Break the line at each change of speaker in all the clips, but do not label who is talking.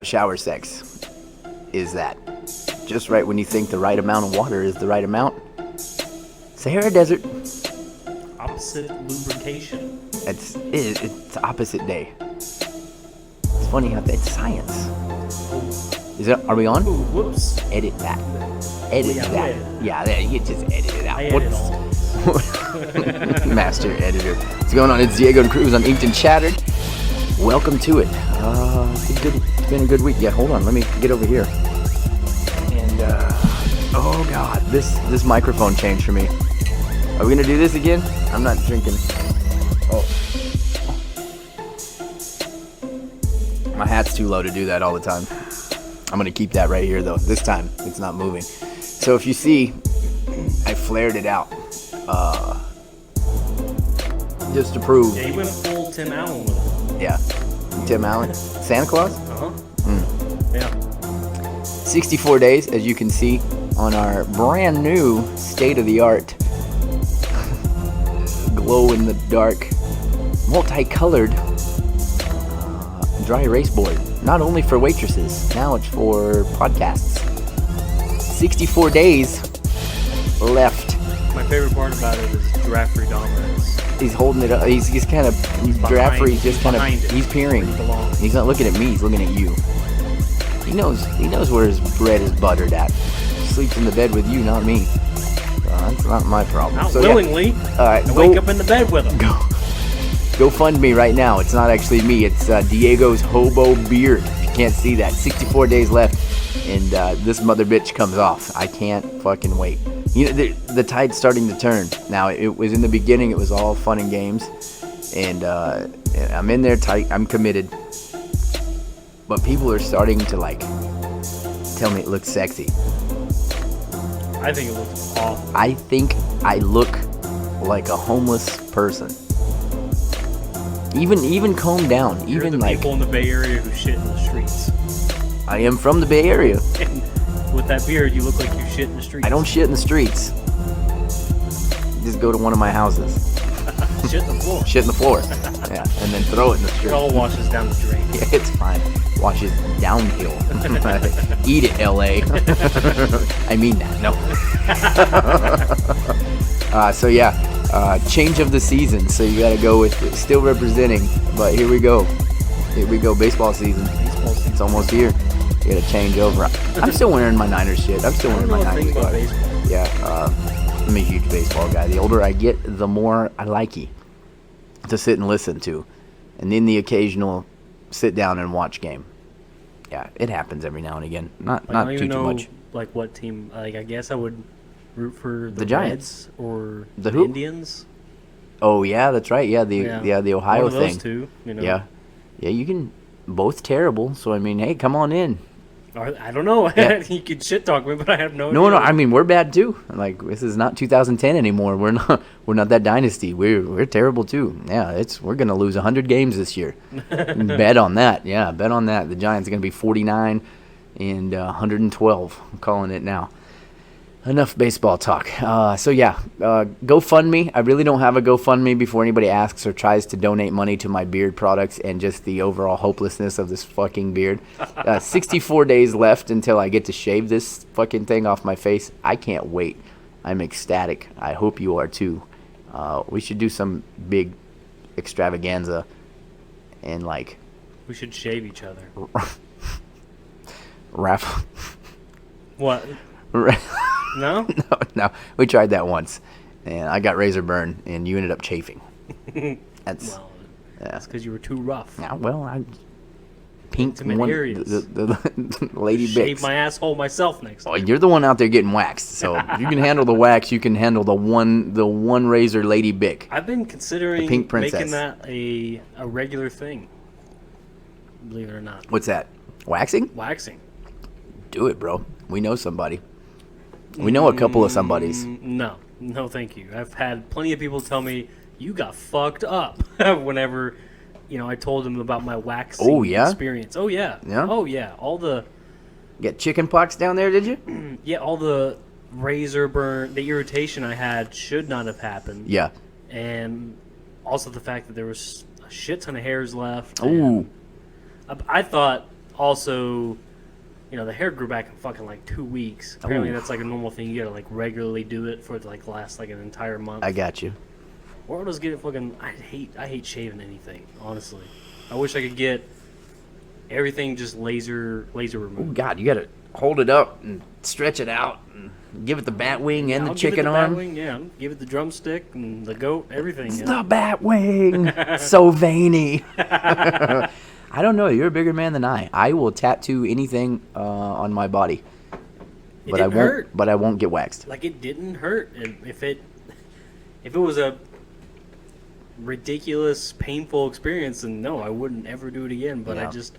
Shower sex is that. Just right when you think the right amount of water is the right amount. Sahara Desert.
Opposite lubrication.
It's opposite day. It's funny how it's science. Are we on?
Ooh, whoops.
Edit that. Edit
Yeah,
that.
yeah.
Yeah, there, you just edit it out.
I edit all.
Master editor. What's going on? It's Diego and Kruz on Inked and Shattered. Welcome to it. It's been a good week. Yeah, hold on. Let me get over here. And oh god, this microphone changed for me. Are we gonna do this again? I'm not drinking. Oh, my hat's too low to do that all the time. I'm gonna keep that right here though. This time it's not moving. So if you see, I flared it out. Just to prove.
Yeah, he went full Tim Allen with it.
Yeah. Tim Allen. Santa Claus?
Uh-huh. Yeah.
64 days, as you can see, on our brand new state-of-the-art glow-in-the-dark, multicolored dry erase board. Not only for waitresses, now it's for podcasts. 64 days left.
My favorite part about it is giraffe dominance.
He's holding it up. He's kind of Draffrey. He's peering. He's not looking at me. He's looking at you. He knows where his bread is buttered at. Sleeps in the bed with you, not me. That's not my problem.
Not willingly.
I
wake up in the bed with him.
Go fund me right now. It's not actually me. It's Diego's hobo beard. If you can't see that, 64 days left, and this mother bitch comes off. I can't fucking wait. You know, the tide's starting to turn. Now, it was in the beginning, it was all fun and games. And I'm in there tight. I'm committed. But people are starting to, tell me it looks sexy.
I think it looks awful.
I think I look like a homeless person. Even combed down.
You're the people in the Bay Area who shit in the streets.
I am from the Bay Area.
With that beard, you look like you shit in the streets.
I don't shit in the streets. Just go to one of my houses.
Shit in the floor.
Shit in the floor. Yeah, and then throw it in the street.
It all washes down the drain.
Yeah, it's fine. Washes downhill. Eat it, LA. I mean that. No. So yeah, change of the season. So you got to go with still representing. But here we go. Baseball season. It's almost here. You got to change over. I'm still wearing my Niners shit. I'm still wearing my Niners shit. Yeah. I'm a huge baseball guy. The older I get, the more I like it to sit and listen to. And then the occasional sit down and watch game. Yeah, it happens every now and again. Not too much.
Like what team? I guess I would root for the
Giants
Reds or
the
Indians.
Oh yeah, that's right. Yeah, the Ohio
One of those
thing.
two,
Yeah, you can. Both terrible. So I mean, hey, come on in.
I don't know.
Yeah.
You could shit talk me, but I have no idea.
No. I mean, we're bad too. Like this is not 2010 anymore. We're not that dynasty. We're terrible too. Yeah, we're gonna lose 100 games this year. Bet on that. Yeah, bet on that. The Giants are gonna be 49 and 112. I'm calling it now. Enough baseball talk. So yeah, GoFundMe. I really don't have a GoFundMe before anybody asks or tries to donate money to my beard products and just the overall hopelessness of this fucking beard. 64 days left until I get to shave this fucking thing off my face. I can't wait. I'm ecstatic. I hope you are too. We should do some big extravaganza and
We should shave each other.
raffle.
What? No?
No. We tried that once, and I got razor burn, and you ended up chafing. That's
because you were too rough.
Yeah, well, I pinked
Intimate
one
areas.
the lady
Shave
bits.
my asshole myself next time.
Oh, you're the one out there getting waxed, so if you can handle the wax, you can handle the one razor lady bick.
I've been considering
The pink princess.
making that a regular thing. Believe it or not.
What's that? Waxing?
Waxing.
Do it, bro. We know somebody. We know a couple of somebodies.
No, thank you. I've had plenty of people tell me you got fucked up whenever, I told them about my waxing experience. Oh yeah.
Yeah.
Oh yeah. All the
Get chicken pox down there, did you?
yeah, all the razor burn, the irritation I had should not have happened.
Yeah.
And also the fact that there was a shit ton of hairs left.
Ooh.
I thought Also, the hair grew back in fucking like 2 weeks. Apparently,
Ooh.
that's like a normal thing. You gotta like regularly do it for like last like an entire month.
I got you.
Or I'll just get it fucking. I hate shaving anything. Honestly, I wish I could get everything just laser
Oh
removed.
God, you gotta hold it up and stretch it out and give it the bat wing and
I'll
the
give it
chicken
the
arm.
Bat wing, yeah, give it the drumstick and the goat, everything.
It's
Yeah.
the bat wing. So veiny. I don't know. You're a bigger man than I. I will tattoo anything on my body, but I won't.
Hurt.
But I won't get waxed.
Like it didn't hurt, and if it was a ridiculous, painful experience, then no, I wouldn't ever do it again. But
Yeah.
I just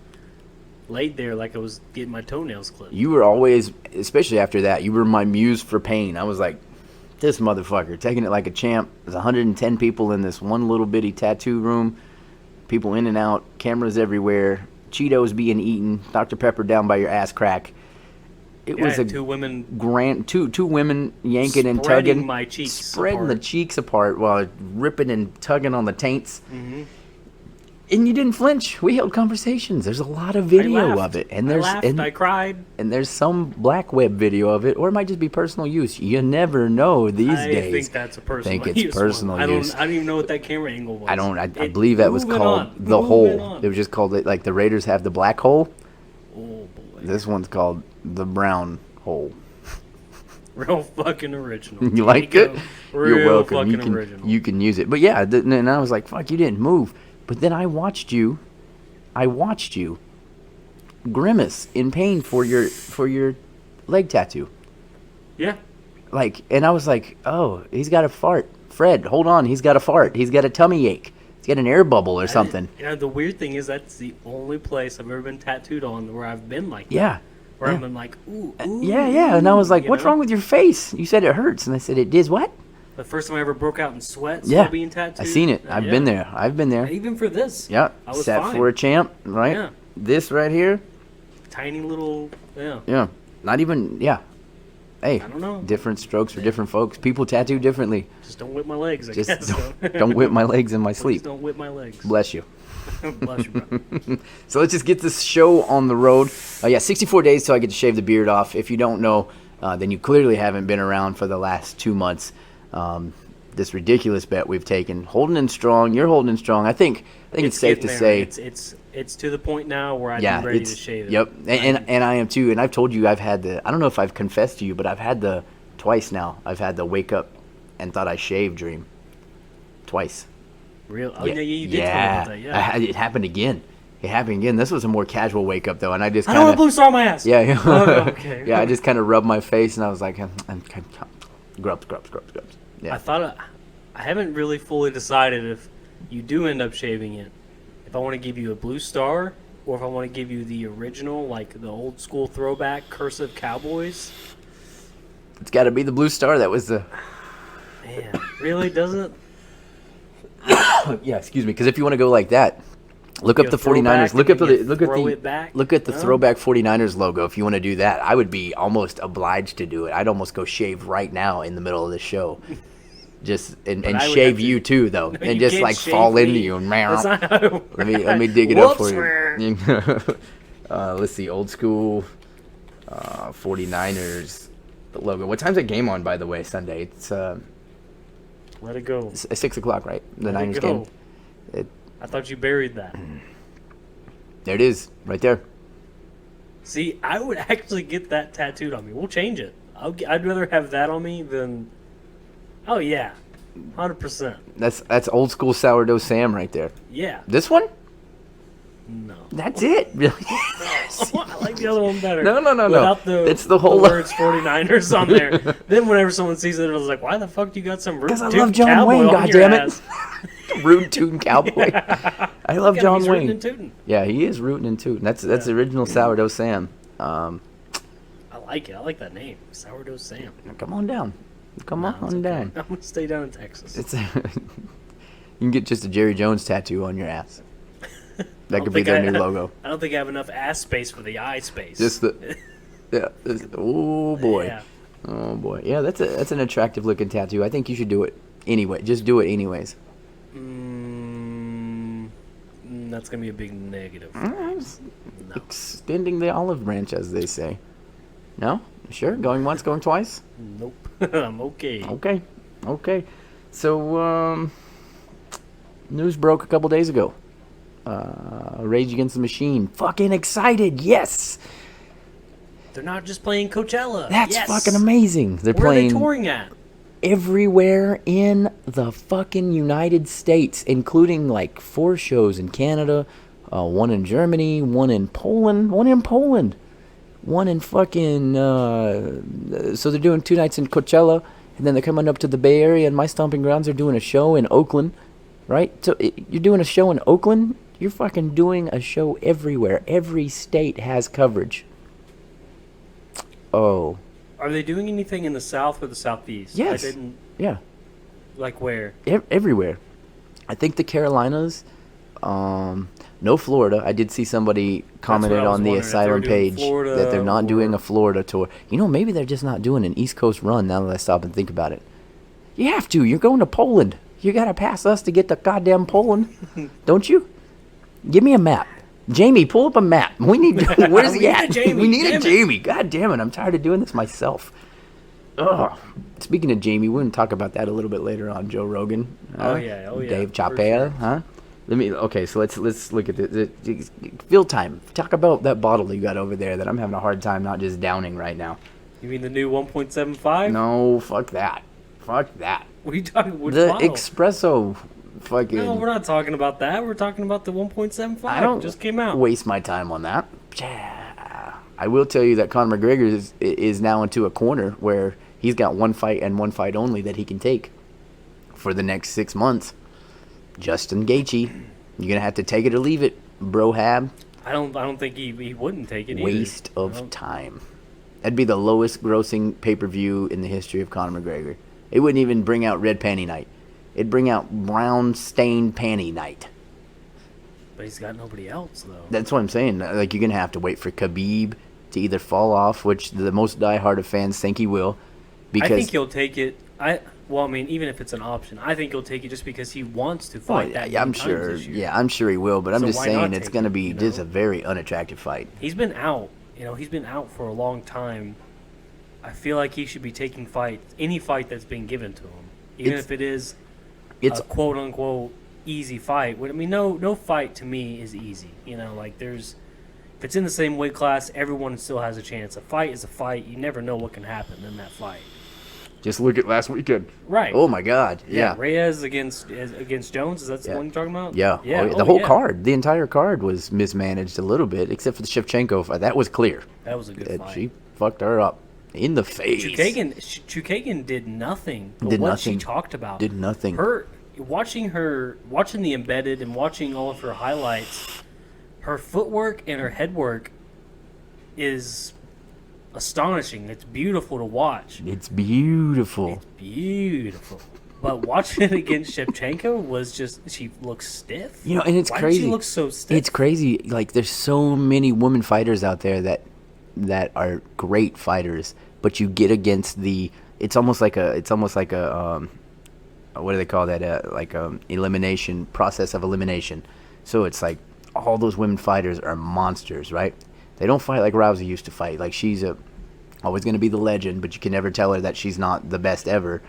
laid there like I was getting my toenails clipped.
You were always, especially after that, you were my muse for pain. I was like, this motherfucker, taking it like a champ. There's 110 people in this one little bitty tattoo room. People in and out, cameras everywhere, Cheetos being eaten, Dr. Pepper down by your ass crack. It
Yeah,
was a
two women
two women yanking and
spreading
tugging,
my cheeks
spreading the
apart.
cheeks apart while ripping and tugging on the taints.
Mhm.
And you didn't flinch. We held conversations. There's a lot of video
laughed.
of it,
I laughed. I cried.
and there's some black web video of it, or it might just be personal use. You never know these days.
I think that's a personal.
Think it's
use
personal
one.
use.
I don't even know what that camera angle was.
I believe that was called the hole. It was just called it, like the Raiders have the black hole.
Oh boy.
This one's called the brown hole.
Real fucking original.
You like it?
Real
You're welcome.
fucking original.
You can use it. But yeah, and I was like, fuck, you didn't move. But then I watched you grimace in pain for your leg tattoo.
Yeah.
Like, and I was like, oh, he's got a fart. Fred, hold on, he's got a fart. He's got a tummy ache. He's got an air bubble or something.
The weird thing is that's the only place I've ever been tattooed on where I've been like that.
Yeah.
Where
yeah.
I've been like, ooh.
Yeah. And I was like, what's wrong with your face? You said it hurts. And I said, it does what?
The first time I ever broke out in sweat
Yeah.
being tattooed.
I seen it. I've been there. I've been there.
Even for this.
Yeah.
I was
Sat
fine.
for a champ, right?
Yeah.
This right here.
Tiny little, yeah.
Yeah. Not even, yeah. Hey,
I don't know.
different strokes for different folks. People tattoo differently.
Just don't whip my legs, I
Just
guess.
don't whip my legs in my
Please
sleep.
don't whip my legs.
Bless you.
Bless you, bro.
So let's just get this show on the road. 64 days till I get to shave the beard off. If you don't know, then you clearly haven't been around for the last 2 months. This ridiculous bet we've taken, holding in strong. You're holding in strong. I think it's safe to
getting there.
say
it's to the point now where I'd
yeah,
be ready to shave it.
Yep, and I am too. And I've told you I've had I don't know if I've confessed to you, but I've had twice now. I've had the wake up and thought I shaved dream. Twice.
Real? Oh, yeah, you did tell me about that, yeah.
It happened again. This was a more casual wake up though, and I just
I don't want a blue star on my ass.
Yeah.
Oh, okay.
Yeah, I just kind of rubbed my face, and I was like, grubs. Yeah.
I haven't really fully decided if you do end up shaving it, if I want to give you a blue star, or if I want to give you the original, like the old school throwback cursive Cowboys.
It's got to be the blue star. That was the.
Man, really doesn't?
Yeah, excuse me. Because if you want to go like that, look up
Go
the 49ers. Look at the
No?
throwback 49ers logo. If you want to do that, I would be almost obliged to do it. I'd almost go shave right now in the middle of the show. Just and
I would
shave
have to-
you too though,
No,
and
you
just
can't
like
shave
fall
me.
into you. And
That's not how it works.
let me dig it up for
Whoops.
you. Let's see, old school 49ers logo. What time's that game on, by the way? Sunday. It's
Let it go.
6 o'clock, right? The
Let it
Niners
go.
game.
I thought you buried that.
There it is, right there.
See, I would actually get that tattooed on me. We'll change it. I'd rather have that on me than. Oh yeah, 100%.
That's old school sourdough Sam right there.
Yeah.
This one?
No.
That's it. Really?
I like the other one better.
No.
Without the,
It's the whole
words 49ers on there. Then whenever someone sees it, it's like, why the fuck do you got some rude
'Cause I
Duke
love John
cowboy
Wayne,
on your
goddammit.
ass?
Rude tootin' cowboy. I love
Yeah,
John
he's rooting
Wayne.
and tooting.
Yeah, he is rooting and tooting. That's the original sourdough Sam.
I like it. I like that name, Sourdough Sam.
Come on down. Come
No, it's
on
okay.
down.
I'm gonna stay down in Texas.
It's you can get just a Jerry Jones tattoo on your ass. That could be their new logo.
I don't think I have enough ass space for the eye space.
Just the oh boy.
Yeah.
Oh boy. Yeah, that's an attractive looking tattoo. I think you should do it anyway. Just do it anyways.
No. that's going to be a big negative. No.
Extending the olive branch, as they say. No? Sure? Going once, going twice?
Nope. I'm okay.
Okay. So, news broke a couple days ago. Rage Against the Machine. Fucking excited. Yes.
They're not just playing Coachella.
That's
yes.
fucking amazing. They're
Where
playing
are they touring at?
everywhere in the fucking United States, including like 4 shows in Canada, 1 in Germany, 1 in Poland, 1 in fucking, so they're doing 2 nights in Coachella, and then they're coming up to the Bay Area, and my stomping grounds are doing a show in Oakland, right? So you're doing a show in Oakland, you're fucking doing a show everywhere. Every state has coverage. Oh.
Are they doing anything in the South or the Southeast?
Yes. Yeah.
Like where?
Everywhere. I think the Carolinas, no Florida. I did see somebody commented on the Asylum page that they're not doing a Florida tour. You know, maybe they're just not doing an East Coast run now that I stop and think about it. You have to. You're going to Poland. You got to pass us to get to goddamn Poland. Don't you? Give me a map. Jamie, pull up a map. We need. Where's he at? We need a Jamie. God damn it! I'm tired of doing this myself. Ugh. Speaking of Jamie, we're gonna talk about that a little bit later on. Joe Rogan.
Oh yeah.
Dave Chappelle, huh? Okay, so let's look at this. Field time. Talk about that bottle you got over there that I'm having a hard time not just downing right now.
You mean the new 1.75?
No, fuck that. What
are you talking? Which
the
bottle?
espresso. Fucking.
No, we're not talking about that. We're talking about the 1.75. I don't just came out.
Waste my time on that. I will tell you that Conor McGregor is now into a corner where he's got 1 fight and 1 fight only that he can take for the next 6 months. Justin Gaethje, you're gonna have to take it or leave it, Brohab.
I don't think he wouldn't take it.
Waste of time. That'd be the lowest grossing pay-per-view in the history of Conor McGregor. It wouldn't even bring out Red Panty Night. It'd bring out Brown Stained Panty Night.
But he's got nobody else, though.
That's what I'm saying. Like, you're going to have to wait for Khabib to either fall off, which the most diehard of fans think he will. Because
I think he'll take it. Even if it's an option, I think he'll take it just because he wants to fight that.
Yeah, I'm sure. Yeah, I'm sure he will. But I'm just saying it's going to be just a very unattractive fight.
He's been out. He's been out for a long time. I feel like he should be taking any fight that's been given to him, even if it is a quote unquote easy fight. I mean, no fight to me is easy. If it's in the same weight class, everyone still has a chance. A fight is a fight. You never know what can happen in that fight.
Just look at last weekend.
Right.
Oh my God. Yeah.
Reyes against Jones. Is that the one you're talking about?
Yeah.
Yeah.
The whole card, the entire card was mismanaged a little bit, except for the Shevchenko fight. That was clear.
That was a good fight.
She fucked her up in the face.
Chookagian did nothing. But what she talked about.
Did nothing.
Watching the embedded and watching all of her highlights, her footwork and her headwork is astonishing. It's beautiful to watch.
It's beautiful.
But watching it against Shevchenko was just, she looks stiff.
And it's
Why
crazy.
Does she look so stiff?
It's crazy. Like, there's so many women fighters out there that are great fighters, but you get against it's almost like a what do they call that? Elimination process of elimination. So it's like all those women fighters are monsters, right? They don't fight like Rousey used to fight. Like, she's always going to be the legend, but you can never tell her that she's not the best ever.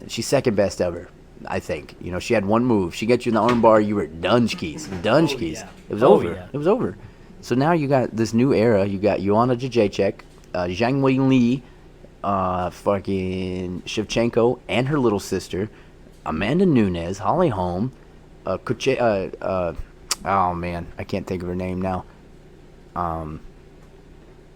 She's second best ever, I think. She had one move. She got you in the armbar, you were Dunchkeys.
Yeah.
It was over.
Yeah.
It was over. So now you got this new era. You got Joanna Jędrzejczyk, Zhang Weili, fucking Shevchenko and her little sister, Amanda Nunes, Holly Holm, oh man, I can't think of her name now.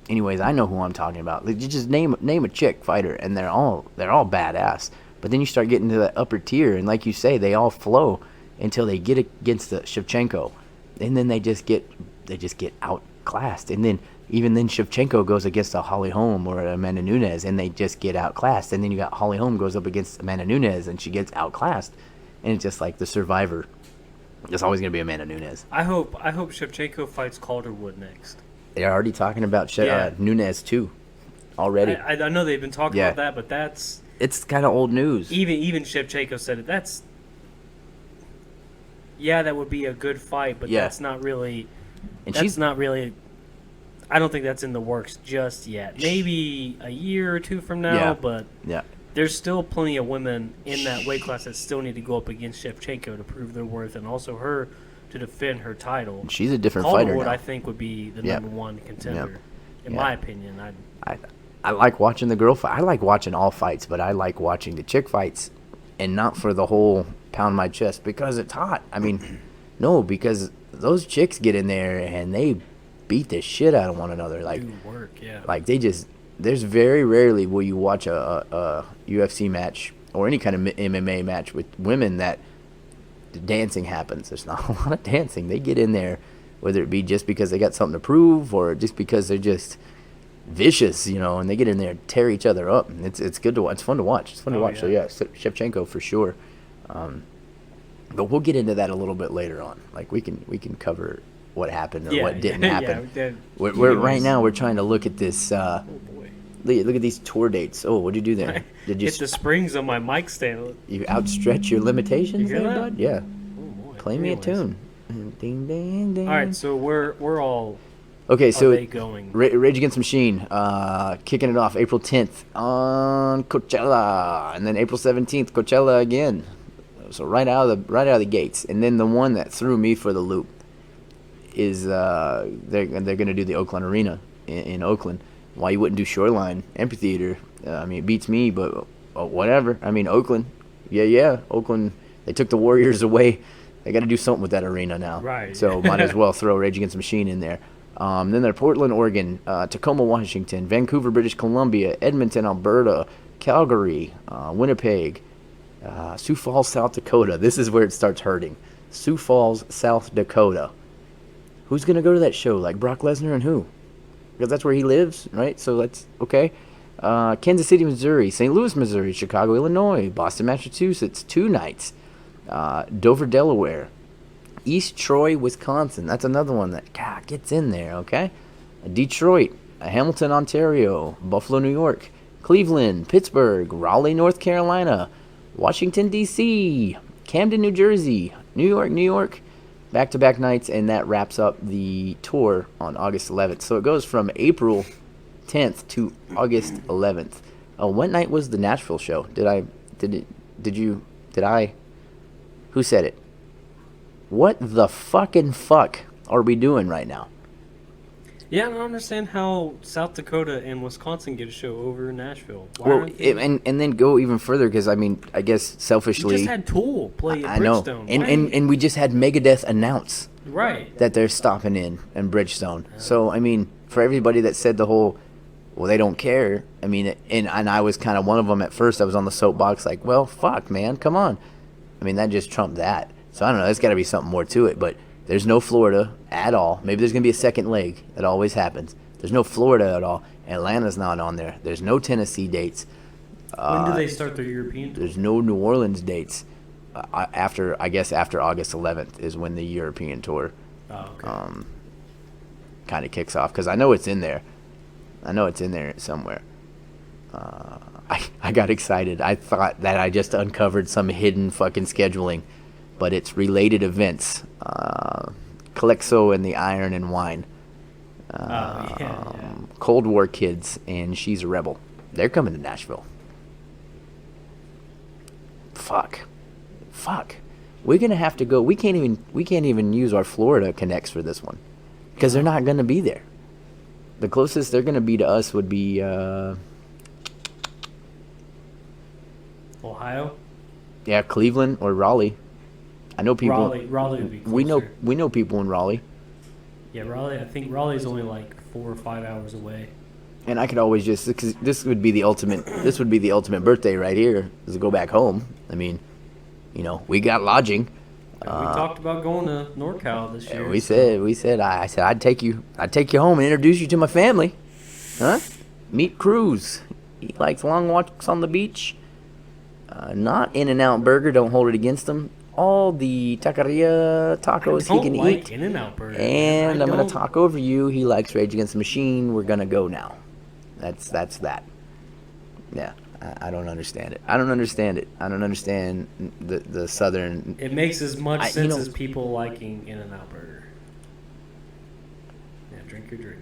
Anyways, I know who I'm talking about. Like, you just name a chick fighter, and they're all badass. But then you start getting to the upper tier, and like you say, they all flow until they get against the Shevchenko, and then they just get outclassed. And then even then, Shevchenko goes against a Holly Holm or Amanda Nunes, and they just get outclassed. And then you got Holly Holm goes up against Amanda Nunes, and she gets outclassed. And it's just like the survivor. It's always gonna be Amanda Nunes.
I hope Shevchenko fights Calderwood next.
They're already talking about Nunes too, already.
I know they've been talking about that, but it's
kind of old news.
Even Shevchenko said it. yeah, that would be a good fight, but
Yeah.
that's not really.
And
That's
she's
not really. I don't think that's in the works just yet. Maybe a year or two from now,
Yeah.
but
yeah.
there's still plenty of women in that weight class that still need to go up against Shevchenko to prove their worth, and also her to defend her title.
She's a different fighter
Calderwood,
now.
I think, would be the
Yeah.
number one contender, in
Yeah.
my opinion.
I like watching the girl fight. I like watching all fights, but I like watching the chick fights, and not for the whole pound my chest because it's hot. I mean, no, because those chicks get in there and they beat the shit out of one another. Like,
do work, yeah.
like they just. There's very rarely will you watch a UFC match or any kind of MMA match with women that the dancing happens. There's not a lot of dancing. They get in there, whether it be just because they got something to prove or just because they're just vicious, and they get in there and tear each other up. And it's good to watch. It's fun to watch. It's fun to watch.
Yeah.
So yeah, Shevchenko for sure. But we'll get into that a little bit later on. Like we can cover what happened or what didn't happen. We're right now we're trying to look at this.
Oh boy.
Look at these tour dates. Oh, what'd you do there? Did you
Hit the springs on my mic stand.
you outstretch your limitations
You hear
there,
that?
bud? Yeah.
Oh boy.
Play me a
Anyways.
tune. Ding ding ding.
All right, so we're all.
Okay, so
are they going?
Rage Against the Machine, kicking it off April 10th on Coachella, and then April 17th Coachella again. So right out of the gates, and then the one that threw me for the loop is they're gonna do the Oakland Arena in Oakland. Why you wouldn't do Shoreline Amphitheater? I mean, it beats me, but whatever. I mean, Oakland, yeah, Oakland. They took the Warriors away. They got to do something with that arena now.
Right.
So might as well throw Rage Against the Machine in there. Then they're Portland, Oregon, Tacoma, Washington, Vancouver, British Columbia, Edmonton, Alberta, Calgary, Winnipeg, Sioux Falls, South Dakota. This is where it starts hurting. Sioux Falls, South Dakota. Who's going to go to that show? Like Brock Lesnar and who? Because that's where he lives, right? So that's okay. Kansas City, Missouri, St. Louis, Missouri, Chicago, Illinois, Boston, Massachusetts, 2 nights. Dover, Delaware. East Troy, Wisconsin. That's another one that gets in there, okay? Detroit, Hamilton, Ontario, Buffalo, New York, Cleveland, Pittsburgh, Raleigh, North Carolina, Washington, D.C., Camden, New Jersey, New York, back-to-back nights, and that wraps up the tour on August 11th. So it goes from April 10th to August 11th. What night was the Nashville show? Who said it? What the fucking fuck are we doing right now?
Yeah, I don't understand how South Dakota and Wisconsin get a show over Nashville. Why
Well,
aren't they?
and then go even further because I mean, I guess
We
selfishly,
just had Tool play at
I know,
Bridgestone.
and we just had Megadeth announce
Right.
that they're stopping in Bridgestone. So I mean, for everybody that said the whole, well, they don't care. I mean, and I was kind of one of them at first. I was on the soapbox, like, well, fuck, man, come on. I mean, that just trumped that. So I don't know. There's got to be something more to it, but. There's no Florida at all. Maybe there's going to be a second leg. That always happens. There's no Florida at all. Atlanta's not on there. There's no Tennessee dates.
When do they start their European tour?
There's no New Orleans dates. After August 11th is when the European tour
Oh, okay.
kind of kicks off. Because I know it's in there. I know it's in there somewhere. I got excited. I thought that I just uncovered some hidden fucking scheduling. But it's related events. Calexo and the Iron and Wine.
Yeah.
Cold War Kids and She's a Rebel. They're coming to Nashville. Fuck. We're gonna have to go. We can't even use our Florida connects for this one because they're not gonna be there. The closest they're gonna be to us would be
Ohio?
Cleveland or Raleigh. I know people.
Raleigh would be closer.
We know people in Raleigh.
Yeah, Raleigh. I think Raleigh's only like 4 or 5 hours away.
And I could always just, cause this would be the ultimate birthday right here, is to go back home. I mean, we got lodging.
We talked about going to NorCal this year.
I said I'd take you home and introduce you to my family. Huh? Meet Kruz. He likes long walks on the beach. Not In-N-Out Burger, don't hold it against him. All the taqueria tacos he can eat.
In-N-Out Burger.
And I'm going to talk over you. He likes Rage Against the Machine. We're going to go now. That's that. Yeah. I don't understand it. I don't understand it. I don't understand the southern.
It makes as much
you
sense
know-
as people liking In-N-Out Burger. Yeah, drink your drink.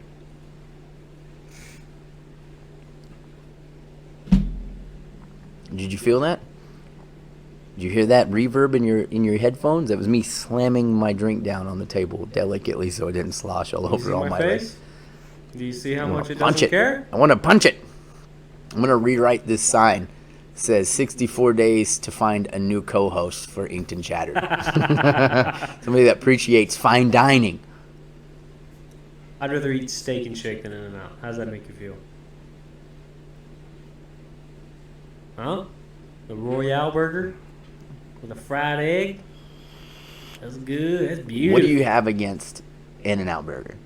Did you feel that? Did you hear that reverb in your headphones? That was me slamming my drink down on the table delicately so it didn't slosh all
You
over
see
all my
face?
legs.
Do you see how
I wanna
much it
punch
doesn't
it.
care?
I want to punch it. I'm going to rewrite this sign. It says 64 days to find a new co-host for Inked and Chattered. Somebody that appreciates fine dining.
I'd rather eat Steak and Shake than In-N-Out. How does that make you feel? Huh? The Royale burger with a fried egg? That's good. That's beautiful.
What do you have against In-N-Out Burger?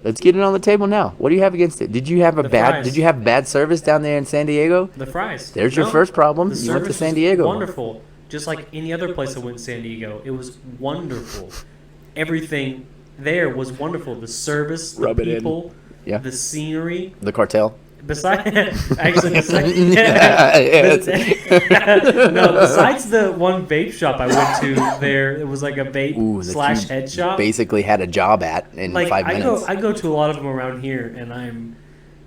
Let's get it on the table now. What do you have against it? Did you have
fries.
Did you have bad service down there in San Diego?
The fries.
There's your first problem.
The
You went to
service
San
was
Diego.
Wonderful. Just like any other place I went in San Diego. It was wonderful. Everything there was wonderful. The service, the
Rub it in.
people,
Yeah.
the scenery.
The cartel.
Besides the one vape shop I went to there, it was like a vape
Ooh, that
slash
you
head shop.
Basically had a job at in
Like
5 minutes.
I go to a lot of them around here, and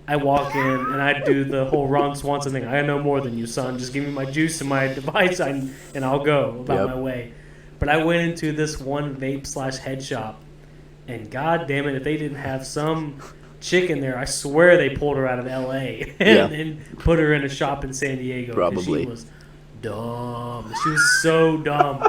I walk in and I do the whole Ron Swanson thing. I know more than you, son. Just give me my juice and my device, and I'll go about my way. But I went into this one vape slash head shop, and god damn it, if they didn't have some chick in there, I swear they pulled her out of L.A. and put her in a shop in San Diego. 'Cause
Probably.
She was dumb. She was so dumb.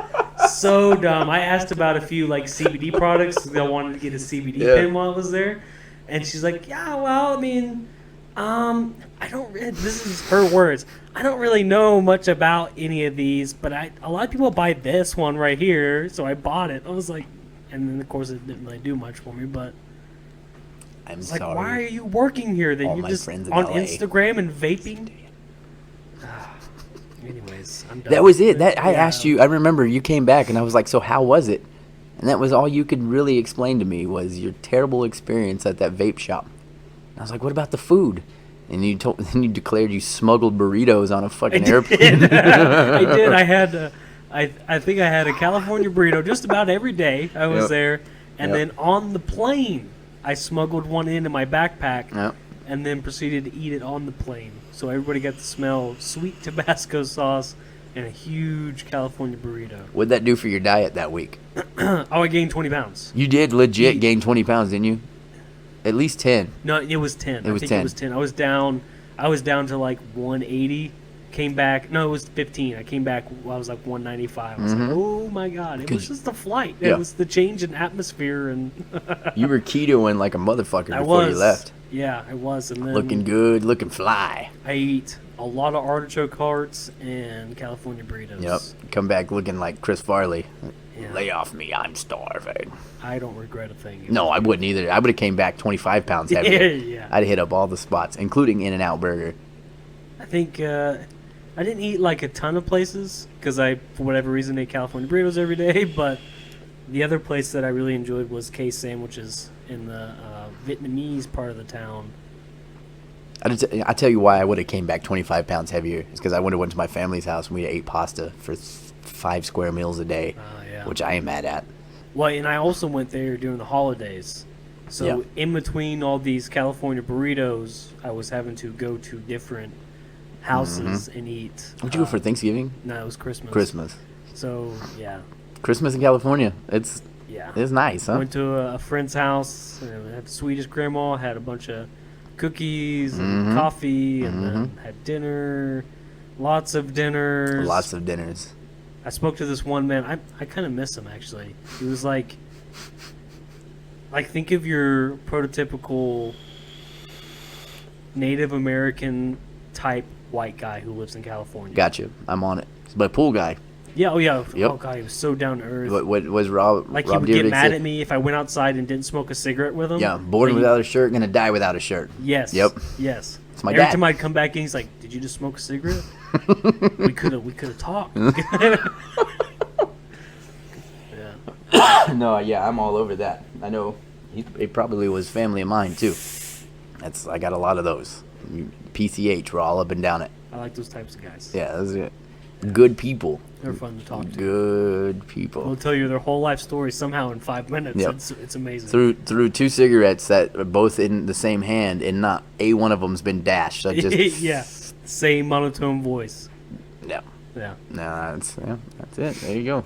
So dumb. I asked about a few like CBD products. 'Cause I wanted to get a CBD pen while I was there. And she's like, yeah, well, I mean, I don't. This is her words. I don't really know much about any of these, but a lot of people buy this one right here, so I bought it. I was like, and then of course it didn't really do much for me, but
I'm
it's like,
sorry.
why are you working here? Then
All
you're
my
just
friends in
on
LA.
Instagram and vaping. Anyways, I'm done.
That was it. I
Yeah.
asked you. I remember you came back and I was like, "So how was it?" And that was all you could really explain to me was your terrible experience at that vape shop. And I was like, "What about the food?" And you you declared you smuggled burritos on a fucking airplane.
I did. I had, I think I had a California burrito just about every day I was
Yep.
there, and
Yep.
then on the plane, I smuggled one into my backpack,
Yep.
and then proceeded to eat it on the plane. So everybody got to smell sweet Tabasco sauce and a huge California burrito.
What'd that do for your diet that week?
Oh, I gained 20 pounds.
You did legit gain 20 pounds, didn't you? At least 10.
No, it was 10.
It was
I think
10.
it was 10. I was down to like 180. Came back. No, it was 15. I came back. I was like 195. I was like, oh my god! It was just the flight.
Yeah.
It was the change in atmosphere, and
You were ketoing like a motherfucker
I
before
was.
you left.
Yeah, I was, and then
Looking good, looking fly.
I ate a lot of artichoke hearts and California burritos.
Yep. Come back looking like Chris Farley.
Yeah.
Lay off me, I'm starving.
I don't regret a thing.
No, I wouldn't either. I would have came back 25 pounds heavier.
Yeah.
I'd hit up all the spots, including In-N-Out Burger.
I think I didn't eat like a ton of places because I, for whatever reason, ate California burritos every day. But the other place that I really enjoyed was K Sandwiches in the Vietnamese part of the town.
I tell you why I would have came back 25 pounds heavier. It's because I would have went to my family's house and we ate pasta for 5 square meals a day,
Yeah.
which I ain't mad at.
Well, and I also went there during the holidays. So
Yeah.
in between all these California burritos, I was having to go to different houses and eat.
Would you go for Thanksgiving?
No, it was Christmas.
Christmas.
So yeah,
Christmas in California. It's
yeah.
nice, huh?
Went to a friend's house. Had Swedish grandma. Had a bunch of cookies and coffee, and then had dinner. Lots of dinners.
Lots of dinners.
I spoke to this one man. I kind of miss him actually. He was like think of your prototypical Native American type white guy who lives in California.
Gotcha. I'm on it. But pool guy.
Yeah. Oh yeah.
Yep.
Oh god, he was so down to earth.
What was Rob?
Like
Rob
he would get
Dyrdek
mad
say?
at me if I went outside and didn't smoke a cigarette with him.
Yeah, born
Like,
without a shirt, gonna die without a shirt.
Yes.
Yep.
Yes.
It's my
Every
dad.
time I'd come back in, he's like, "Did you just smoke a cigarette? we could have talked." Yeah.
No, yeah, I'm all over that. I know he probably was family of mine too. I got a lot of those. PCH, we're all up and down it.
I like those types of guys.
Yeah, those are good people.
They're fun to talk to.
Good people.
They'll tell you their whole life story somehow in 5 minutes.
Yep.
It's amazing.
Through 2 cigarettes that are both in the same hand, and not a one of them's been dashed. So just
Yeah. Same monotone voice.
yeah.
Yeah.
No, that's it. There you go.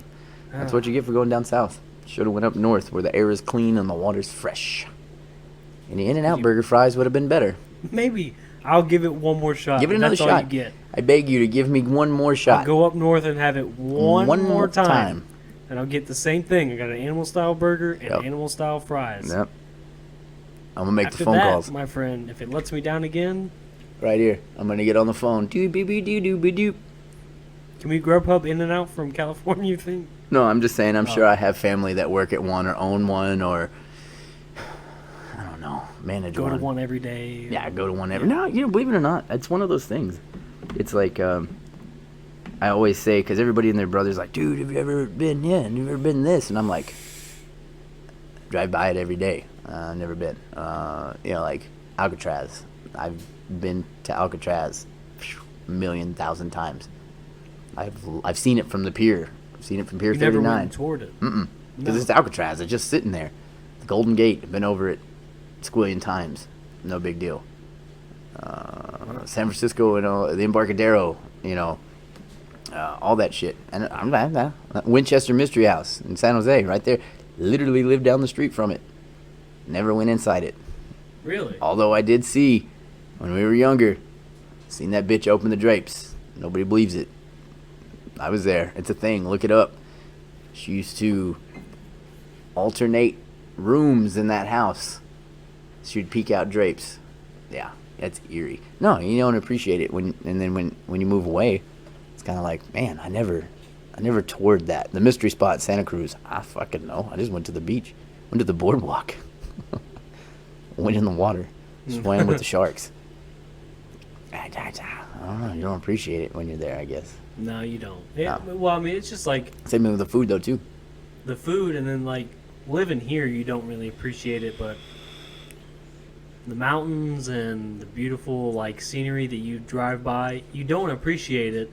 That's what you get for going down south. Should have went up north where the air is clean and the water's fresh. And the In-N-Out burger fries would have been better.
Maybe. I'll give it one more shot.
Give it another
That's
shot.
all you get.
I beg you to give me one more shot.
I'll go up north and have it one more time.
time.
And I'll get the same thing. I got an animal-style burger and
Yep.
animal-style fries.
Yep. I'm going to make
After
the phone
that,
calls.
my friend, if it lets me down again,
Right here. I'm going to get on the phone. Doop-be-be-doo-doop-be-doop.
can we Grubhub In-N-Out from California, you think?
No, I'm just saying, I'm sure I have family that work at one or own one or, I don't know, manage
Go
one.
to one every day.
Yeah, I go to one every. No, believe it or not, it's one of those things. It's like I always say, because everybody and their brother's like, dude, have you ever been? Yeah, have you ever been this? And I'm like, drive by it every day. Never been. Like Alcatraz. I've been to Alcatraz a million thousand times. I've seen it from the pier. I've seen it from Pier
You never
39.
went toward it.
Because it's Alcatraz. It's just sitting there. The Golden Gate. I've been over it squillion times. No big deal. San Francisco, the Embarcadero, all that shit. And I'm Winchester Mystery House in San Jose, right there. Literally lived down the street from it. Never went inside it.
Really?
Although I did see, when we were younger, seen that bitch open the drapes. Nobody believes it. I was there. It's a thing. Look it up. She used to alternate rooms in that house. She'd peek out drapes. Yeah, that's eerie. No, you don't appreciate it when you move away, it's kind of like, man, I never toured that. The mystery spot, Santa Cruz. I fucking know. I just went to the beach, went to the boardwalk, went in the water, swam with the sharks. I don't know. You don't appreciate it when you're there, I guess.
No, you don't. Well, I mean, it's just like
Same with the food though too.
the food, and then like living here, you don't really appreciate it, but the mountains and the beautiful like scenery that you drive by, you don't appreciate it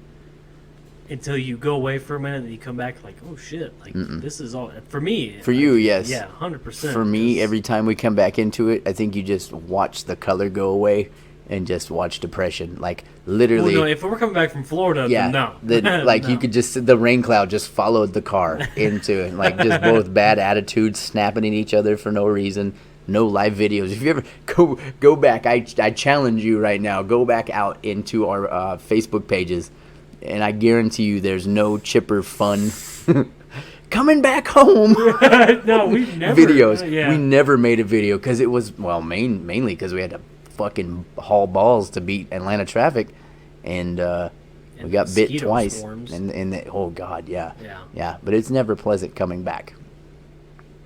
until you go away for a minute and you come back like, oh shit, like this is all for me.
For you, yes.
Yeah, 100%.
For me, every time we come back into it, I think you just watch the color go away and just watch depression. Like literally.
Well, no, if we're coming back from Florida,
Yeah,
then no.
like
No.
you could just the rain cloud just followed the car into it, like just both bad attitudes, snapping at each other for no reason, no live videos. If you ever go back, I challenge you right now, go back out into our Facebook pages, and I guarantee you, there's no chipper fun coming back home
No, we've never
videos.
Yeah.
We never made a video because it was mainly because we had to fucking haul balls to beat Atlanta traffic, and we got bit
mosquito
twice.
swarms.
Oh god, yeah.
Yeah.
But it's never pleasant coming back.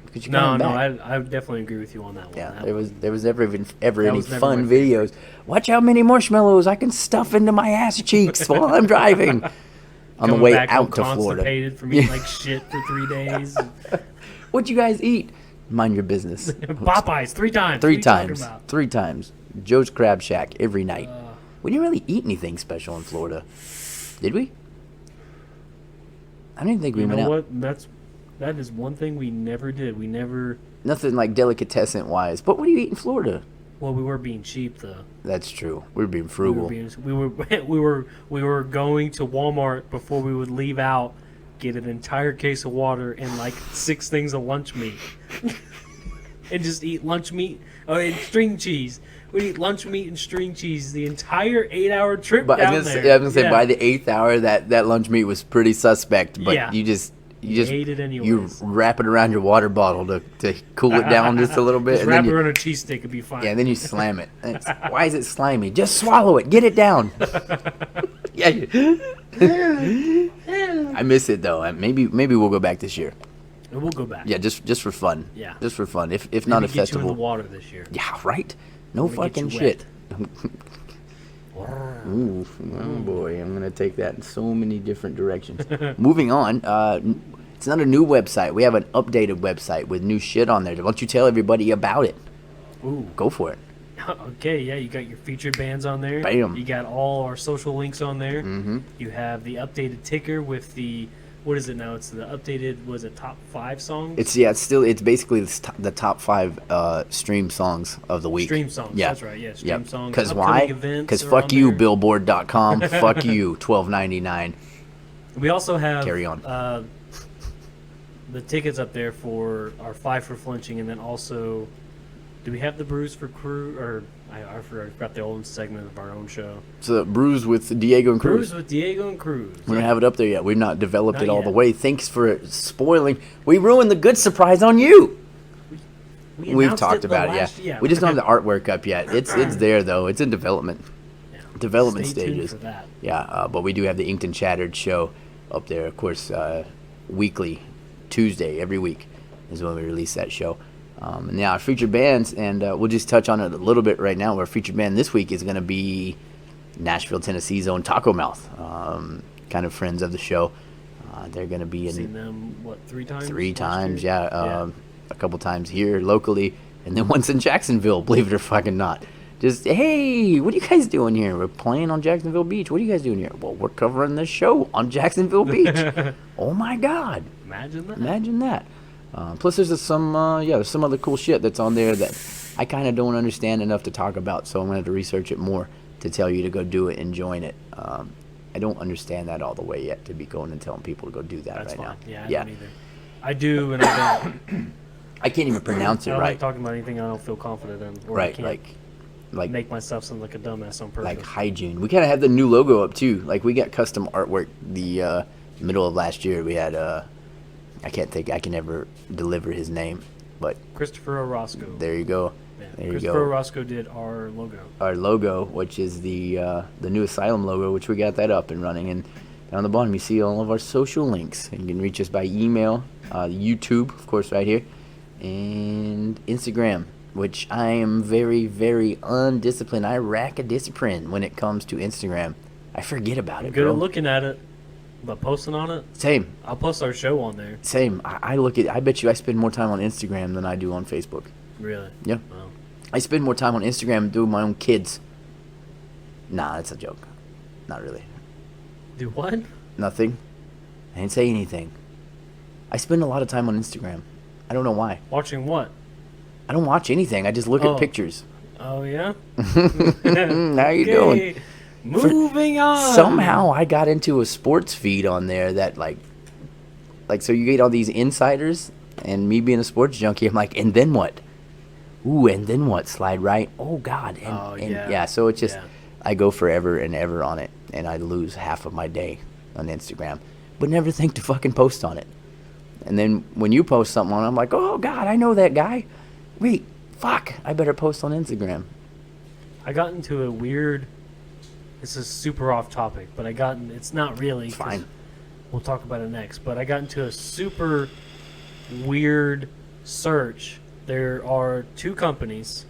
Because you're
No,
coming
no,
back.
I definitely agree with you on that one.
Yeah,
That
there
one.
was never
That
any
was never
fun
my favorite.
videos. Watch how many marshmallows I can stuff into my ass cheeks while I'm driving on the
Coming
way
back home
out to Florida.
constipated from eating like shit for 3 days.
What'd you guys eat? Mind your business.
Popeyes 3 times.
Three
What are you talking
times.
about?
3 times. Joe's Crab Shack every night. We didn't really eat anything special in Florida, did we? I don't even think we
You
went
know
out.
what? That is one thing we never did. We never.
Nothing like delicatessen wise. But what do you eat in Florida?
Well, we were being cheap though.
That's true. We're being frugal.
We were going to Walmart before we would leave out, get an entire case of water and like 6 things of lunch meat, and just eat lunch meat and string cheese. We eat lunch meat and string cheese the entire 8-hour trip
But
down
I was
there.
gonna say by the 8th hour that lunch meat was pretty suspect. But
Yeah.
you just
ate it anyways.
you wrap it around your water bottle to cool it down just a little bit,
Just
and
wrap
then
it
you,
around a cheese stick and be fine.
and then you slam it. And why is it slimy? Just swallow it. Get it down. Yeah. I miss it though. Maybe we'll go back this year.
And we'll go back.
Yeah, just for fun.
Yeah.
Just for fun. If not
Maybe
a
get you in
festival.
the water this year.
Yeah, right. No
Let me get
fucking
you
shit. Ooh, oh boy, I'm gonna take that in so many different directions. Moving on, it's not a new website. We have an updated website with new shit on there. Why don't you tell everybody about it?
Ooh.
Go for it.
Okay, yeah, you got your featured bands on there.
Bam.
You got all our social links on there.
Mm-hmm.
You have the updated ticker with the, what is it now? It's the updated, was it top 5 songs?
It's basically the top 5 stream songs of the week.
Stream songs.
Yeah.
That's right. Yeah, stream songs.
Because
Upcoming
why?
events
Because
are
fuck
on
you,
there.
Billboard.com. Fuck you, $12.99.
We also have
Carry on.
The tickets up there for our 5 for flinching, and then also, do we have the Bruise for Crew? Or I forgot the old segment of our own show.
So Bruise with Diego and Kruz.
Bruise with Diego and Cruz.
We don't have it up there yet. We've not developed
Not
it all
yet.
the way. Thanks for spoiling. We ruined the good surprise on you. We've
announced
talked
it
about it,
last-
yeah. We just don't have the artwork up yet. It's there though. It's in development.
Yeah.
Development
Stay tuned
stages.
for that.
Yeah, but we do have the Inked and Shattered show up there, of course, weekly, Tuesday, every week is when we release that show. And yeah, our featured bands, and we'll just touch on it a little bit right now. Our featured band this week is going to be Nashville, Tennessee's own Taco Mouth, kind of friends of the show. They're going to be in
Seen them, what, 3 times?
3
last
times,
year?
yeah. A couple times here locally, and then once in Jacksonville, believe it or fucking not. Just, hey, what are you guys doing here? We're playing on Jacksonville Beach. What are you guys doing here? Well, we're covering this show on Jacksonville Beach. Oh my God.
Imagine that.
Imagine that. Plus, there's some other cool shit that's on there that I kind of don't understand enough to talk about, so I'm going to have to research it more to tell you to go do it and join it. I don't understand that all the way yet, to be going and telling people to go do that
That's
right
fine.
now.
Yeah, I don't either. I do, and I don't.
I can't even pronounce
I
it
don't
right.
like talking about anything I don't feel confident in. Or I
Right,
can't
like
make myself sound like a dumbass on purpose.
like hygiene. We kind of had the new logo up too. Like we got custom artwork the middle of last year. We had I can never deliver his name, but
Christopher Orozco.
there you go.
Yeah,
There you
Christopher
go.
Orozco did our logo.
Our logo, which is the new Asylum logo, which we got that up and running. And down the bottom, you see all of our social links. And you can reach us by email, YouTube, of course, right here, and Instagram, which I am very, very undisciplined. I rack a discipline when it comes to Instagram. I forget about
I'm
it,
good
bro.
at looking at it, but posting on it,
Same.
I'll post our show on there.
Same. I look at. I bet you I spend more time on Instagram than I do on Facebook.
Really?
Yeah.
Wow.
I spend more time on Instagram doing my own kids. Nah, that's a joke. Not really.
Do what?
Nothing. I didn't say anything. I spend a lot of time on Instagram. I don't know why.
Watching what?
I don't watch anything. I just look
Oh.
at pictures.
Oh yeah.
How you doing?
Moving on.
Somehow I got into a sports feed on there that like so you get all these insiders, and me being a sports junkie, I'm like, and then what? Ooh, and then what? Slide right. Oh God. And,
Oh,
and
yeah.
so it's just
Yeah.
I go forever and ever on it, and I lose half of my day on Instagram, but never think to fucking post on it. And then when you post something on it, I'm like, oh God, I know that guy. Wait, fuck, I better post on Instagram.
I got into a weird. This is super off topic, but it's not really.
It's
'cause
fine.
We'll talk about it next. But I got into a super weird search. There are 2 companies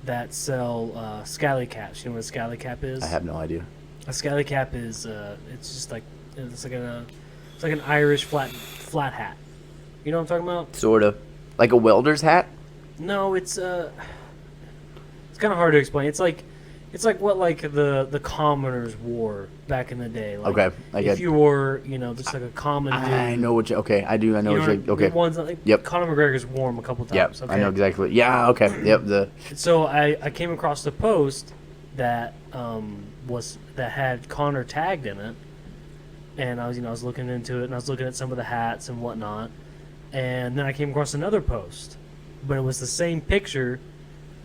that sell scally caps. You know what a scally cap is?
I have no idea.
A scally cap is it's just like it's like an Irish flat hat. You know what I'm talking about?
Sort of. Like a welder's hat?
No, it's kind of hard to explain. It's like what like the commoners wore back in the day. Like
Okay, I get
if you were just like a common dude.
I know what you. Okay, I do. I know
You
what
know,
you. Okay.
the ones that, like,
Yep.
Conor McGregor's wore them a couple
Yep.
times. Okay?
I know exactly. Yeah. Okay. Yep.
So I came across the post that that had Connor tagged in it, and I was looking into it, and I was looking at some of the hats and whatnot, and then I came across another post, but it was the same picture,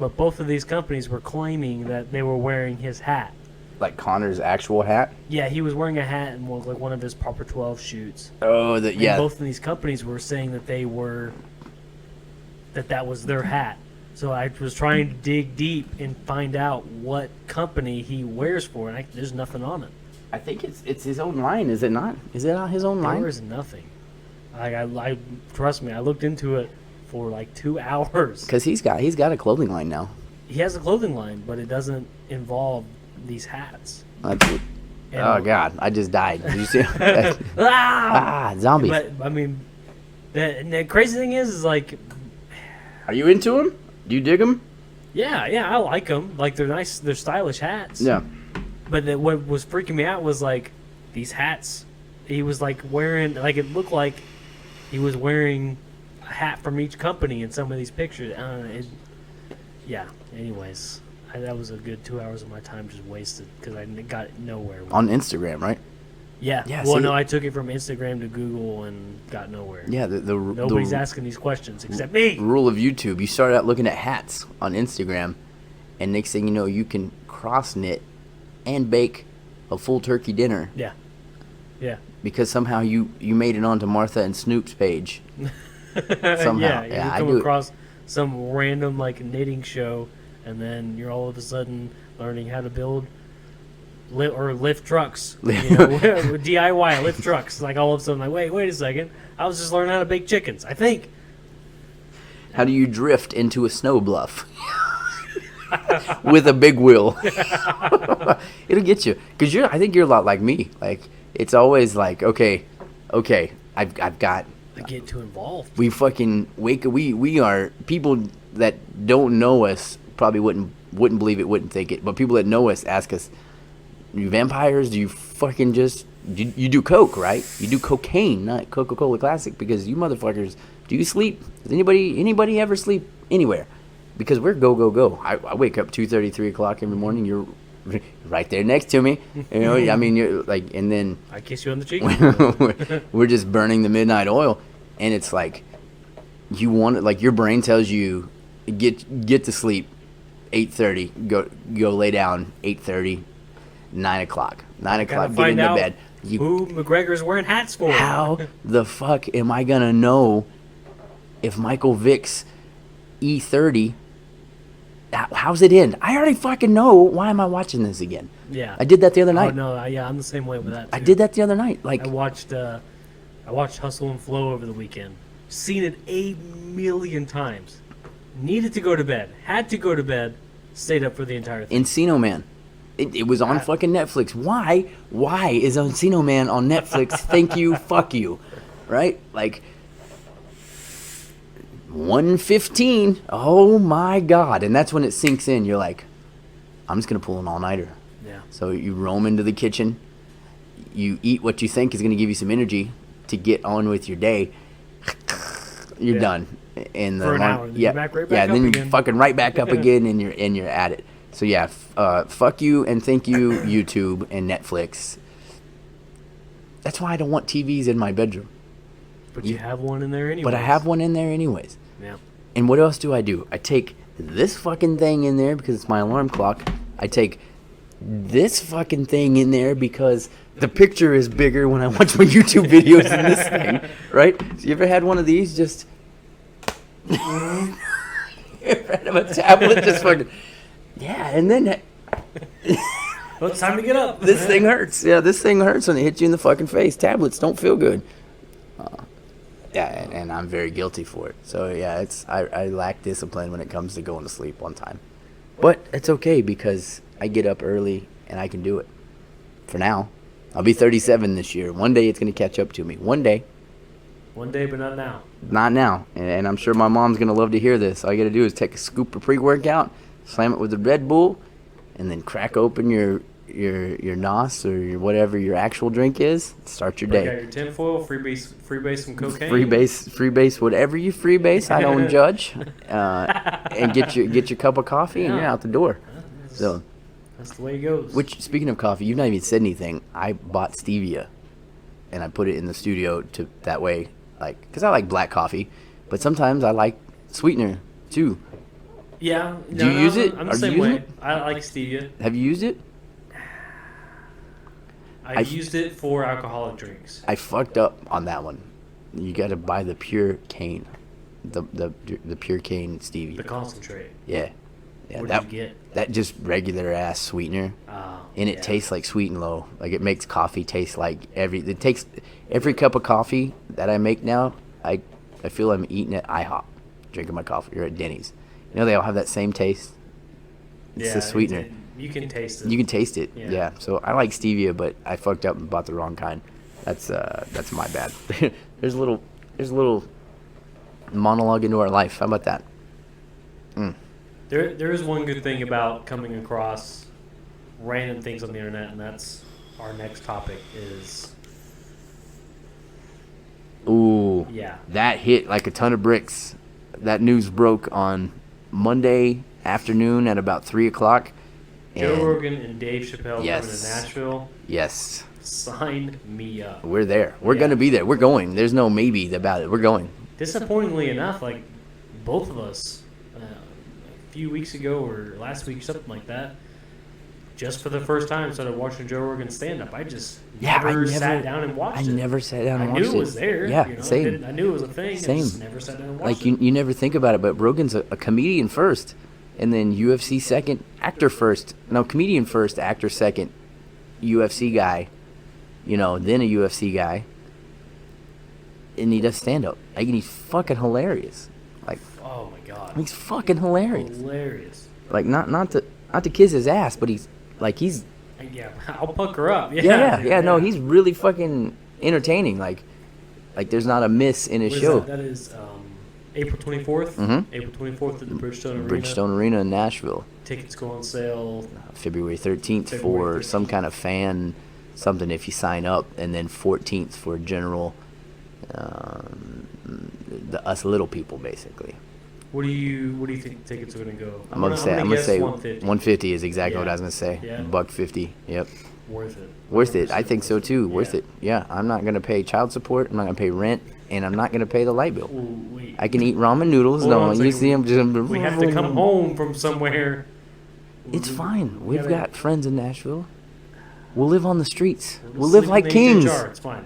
but both of these companies were claiming that they were wearing his hat.
Like Connor's actual hat.
Yeah, he was wearing a hat in one of his Proper 12 shoots.
Oh,
And
yeah.
both of these companies were saying that that was their hat. So I was trying to dig deep and find out what company he wears for, and there's nothing on it.
I think it's his own line, is it not? Is it on his own line?
There is nothing. I trust me. I looked into it for like 2 hours.
Because he's got a clothing line now.
He has a clothing line, but it doesn't involve these hats.
That's it.
And
Oh God, I just died. Did you see?
Ah!
Zombies.
But I mean, the crazy thing is like
Are you into him? Do you dig him?
Yeah, I like them. Like they're nice, they're stylish hats.
Yeah.
But what was freaking me out was like these hats. He was like wearing, like it looked like he was wearing a hat from each company in some of these pictures. Yeah. Anyways, that was a good 2 hours of my time just wasted because I got nowhere.
On Instagram, right?
Yeah.
Yeah,
Well,
see-
no, I took it from Instagram to Google and got nowhere.
Yeah.
Nobody's
the
asking these questions except me.
rule of YouTube. You start out looking at hats on Instagram, and next thing you know, you can cross knit and bake a full turkey dinner
Yeah. Yeah.
because somehow you made it onto Martha and Snoop's page. Somehow.
You
Yeah, I
come
do it.
across some random like knitting show, and then you're all of a sudden learning how to build lift trucks. You know, DIY lift trucks. Like all of a sudden, like wait a second, I was just learning how to bake chickens. I think.
How do you drift into a snow bluff with a big wheel? It'll get you because I think you're a lot like me. Like it's always like, okay, I've got.
I get too involved.
We fucking we are people that don't know us probably wouldn't believe it, wouldn't think it, but people that know us ask us, "You vampires? Do you fucking just you do coke, right? You do cocaine, not Coca-Cola Classic, because you motherfuckers, do you sleep? Does anybody ever sleep anywhere? Because we're go. I wake up 2:30, 3 o'clock every morning. You're right there next to me. You know, I mean, you're like, and then
I kiss you on the cheek.
we're just burning the midnight oil, and it's like you want it. Like your brain tells you, get to sleep, 8:30. Go lay down, 8:30, 9 o'clock. 9 o'clock, get into bed.
Who McGregor's wearing hats for?
How the fuck am I gonna know if Michael Vick's E30? How's it end? I already fucking know. Why am I watching this again?
Yeah,
I did that the other night.
Oh no, I'm the same way with that. Too.
I did that the other night. Like
I watched Hustle and Flow over the weekend. Seen it 8 million times. Needed to go to bed. Had to go to bed. Stayed up for the entire thing.
Encino Man. It was on fucking Netflix. Why is Encino Man on Netflix? Thank you, fuck you. Right? Like 1:15. Oh my god. And that's when it sinks in. You're like, I'm just gonna pull an all-nighter.
Yeah.
So you roam into the kitchen. You eat what you think is gonna give you some energy to get on with your day. You're done. In the
For an hour. Then you're back right back
and then
up
you're
again.
fucking right back up again, and you're at it. So yeah, fuck you and thank you, YouTube and Netflix. That's why I don't want TVs in my bedroom.
But you have one in there anyway.
But I have one in there anyways.
Yeah.
And what else do? I take this fucking thing in there because it's my alarm clock. I take this fucking thing in there because the picture is bigger when I watch my YouTube videos than this thing, right? So you ever had one of these just... you ever had a tablet just fucking... Yeah, and then...
Well, it's time to get up.
This thing hurts. Yeah, this thing hurts when it hits you in the fucking face. Tablets don't feel good. Yeah, and I'm very guilty for it. So yeah, I lack discipline when it comes to going to sleep on time. But it's okay because I get up early and I can do it. For now. I'll be 37 this year. One day it's going to catch up to me. One day.
One day, but not now.
Not now. And I'm sure my mom's going to love to hear this. All you got to do is take a scoop of pre-workout, slam it with a Red Bull, and then crack open your NOS or your whatever your actual drink is. Start your
Break
day.
out your tinfoil, freebase some cocaine.
Freebase, whatever you freebase, I don't judge. And get your cup of coffee and you're out the door. So,
That's the way it goes.
which speaking of coffee, you've not even said anything. I bought stevia, and I put it in the studio to that way, like, because I like black coffee, but sometimes I like sweetener too.
Yeah.
Do you use it?
I'm
Are
the
you
same
using
way.
it?
I like stevia.
Have you used it?
I used it for alcoholic drinks.
I fucked up on that one. You got to buy the pure cane, the pure cane stevia.
The concentrate.
Yeah.
What
that,
did you get?
That just regular ass sweetener, and it tastes like Sweet and Low. Like it makes coffee taste like every cup of coffee that I make now. I feel I'm eating at IHOP, drinking my coffee, or at Denny's. You know they all have that same taste. It's the sweetener.
You can taste it.
You can taste it.
Yeah.
Yeah. So I like stevia, but I fucked up and bought the wrong kind. That's my bad. There's a little monologue into our life. How about that?
There is one good thing about coming across random things on the internet, and that's our next topic is
Ooh,
yeah.
that hit like a ton of bricks. That news broke on Monday afternoon at about 3 o'clock.
Joe
And
Rogan and Dave Chappelle
Yes.
coming to Nashville.
yes,
Sign me up.
we're there. We're
Yeah.
gonna be there. We're going. There's no maybe about it. We're going.
Disappointingly enough, like both of us, a few weeks ago or last week, something like that, just for the first time started watching Joe Rogan stand up. I just never sat down and watched
I
it.
never sat down
I
and
knew
watched
it was there.
Yeah,
you know,
same.
I knew it was a thing.
Same.
I just never sat down and watched
Like
it.
you never think about it, but Rogan's a comedian first, and then UFC second, actor first. No, comedian first, actor second, UFC guy. You know, then a UFC guy, and he does stand up. Like, and he's fucking hilarious. Like,
Oh my god,
he's fucking hilarious.
hilarious.
Like, not to kiss his ass, but he's
Yeah, I'll pucker up.
yeah. No, he's really fucking entertaining. Like there's not a miss in his
What is
show.
That is April 24th.
Mhm.
April 24th at the Bridgestone Arena.
Bridgestone Arena in Nashville,
Tickets go on sale.
February 13th
February
for
13th.
some kind of fan something if you sign up, and then 14th for general, us little people basically.
What do you think tickets are gonna go?
I'm gonna say
150.
150 is exactly what
Yeah.
I was gonna say.
Yeah.
$150. Yep.
Worth it.
Worth it. I
100%
think so too. Worth
Yeah.
it. Yeah. I'm not gonna pay child support. I'm not gonna pay rent, and I'm not gonna pay the light bill.
Ooh, wait.
I can eat ramen noodles.
Hold
No,
on a
you
second.
see, I'm just.
We have to come home from somewhere.
It's fine.
We
We've
gotta-
got friends in Nashville. We'll live on the streets.
We'll
We'll live
sleep
like
in the
kings.
HHR. It's fine.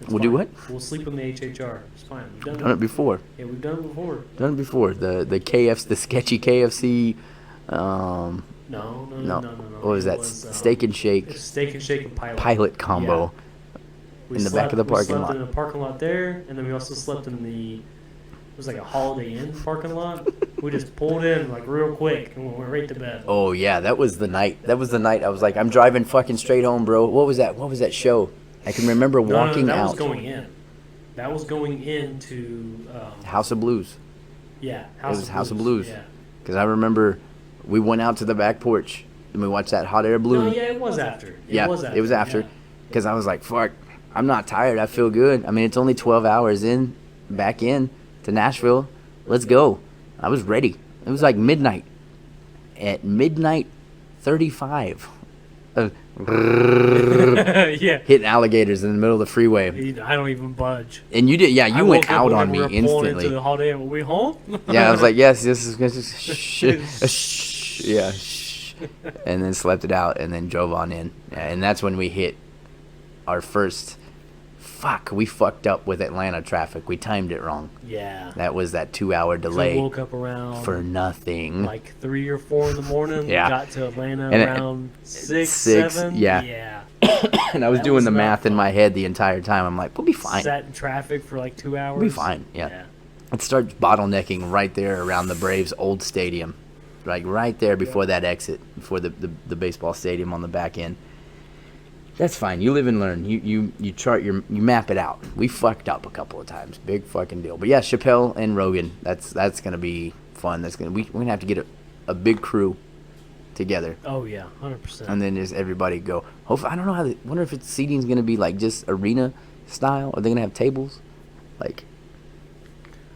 It's
We'll do
fine.
what?
We'll sleep in the HHR. It's fine. We've
Done it before.
Yeah, we've done it before.
Done it before. The KFC, the sketchy KFC.
No.
What was that? Steak and Shake
Steak and Shake and Pilot.
pilot combo.
We
in the back of the parking
we
lot.
slept in a parking lot there, and then we also slept in it was like a Holiday Inn parking lot. We just pulled in like real quick and we went right to bed.
Oh yeah, that was the night. That was the night I was like, I'm driving fucking straight home, bro. What was that? What was that show? I can remember walking
that
out.
was going in. That was going into
House of Blues.
yeah,
House of Blues.
Yeah.
Because I remember we went out to the back porch and we watched that hot air balloon.
No, yeah, it was after.
It was after.
Yeah.
Because I was like, fuck, I'm not tired. I feel good. I mean, it's only 12 hours back in to Nashville. Let's go. I was ready. It was like midnight. At midnight 35.
Yeah.
Hitting alligators in the middle of the freeway.
I don't even budge.
And you did, yeah, you
I
went
woke up
out
when
on
we
me
were pulling into
instantly.
the Holiday Inn. Were we home?
Yeah, I was like, yes, this is shh, yeah, shh. And then slept it out and then drove on in. Yeah, and that's when we hit our first, we fucked up with Atlanta traffic. We timed it wrong.
Yeah.
That was that 2-hour
So
delay
we woke up around
for nothing.
like 3 or 4 in the morning.
Yeah.
Got to Atlanta
And
around 6,
six,
7.
yeah.
Yeah.
And I was
that
doing
was
the
not
math in
fun.
my head the entire time. I'm like, we'll be fine.
Sat in traffic for like 2 hours.
We'll be fine, yeah. It starts bottlenecking right there around the Braves' old stadium. Like right there before that exit, before the baseball stadium on the back end. That's fine. You live and learn. You chart you map it out. We fucked up a couple of times. Big fucking deal. But yeah, Chappelle and Rogan. That's gonna be fun. We're gonna have to get a big crew together,
Oh yeah, 100%.
and then just everybody go. Hopefully, I don't know how. Wonder if its seating's gonna be like just arena style. Are they gonna have tables? Like,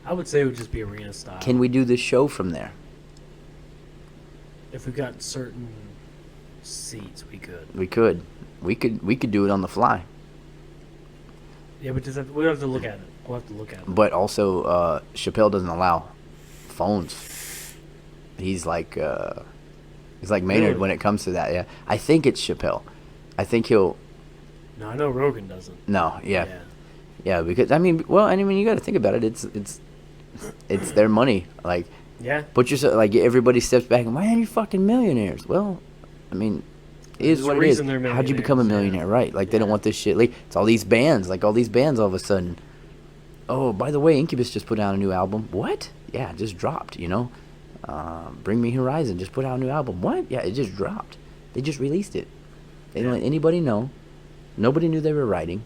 I would say it would just be arena style.
can we do this show from there?
If we got certain seats, we could.
We could. We could do it on the fly.
Yeah, but we'll have to look at it. We'll have to look at it.
But also, Chappelle doesn't allow phones. He's like Maynard
Really?
when it comes to that. Yeah, I think it's Chappelle. I think he'll.
No, I know Rogan doesn't.
No, yeah, because I mean, you got to think about it. It's their money. Like,
Yeah.
put yourself like everybody steps back and man, you're fucking millionaires. Well, I mean, it is
There's
what
a
it is.
reason they're
How'd you become a
millionaires,
millionaire?
yeah.
Right? Like they don't
Yeah.
want this shit. Like it's all these bands. Like all these bands all of a sudden. Oh, by the way, Incubus just put out a new album. What? Yeah, it just dropped. You know, Bring Me Horizon just put out a new album. What? Yeah, it just dropped. They just released it. They didn't let anybody know. Nobody knew they were writing.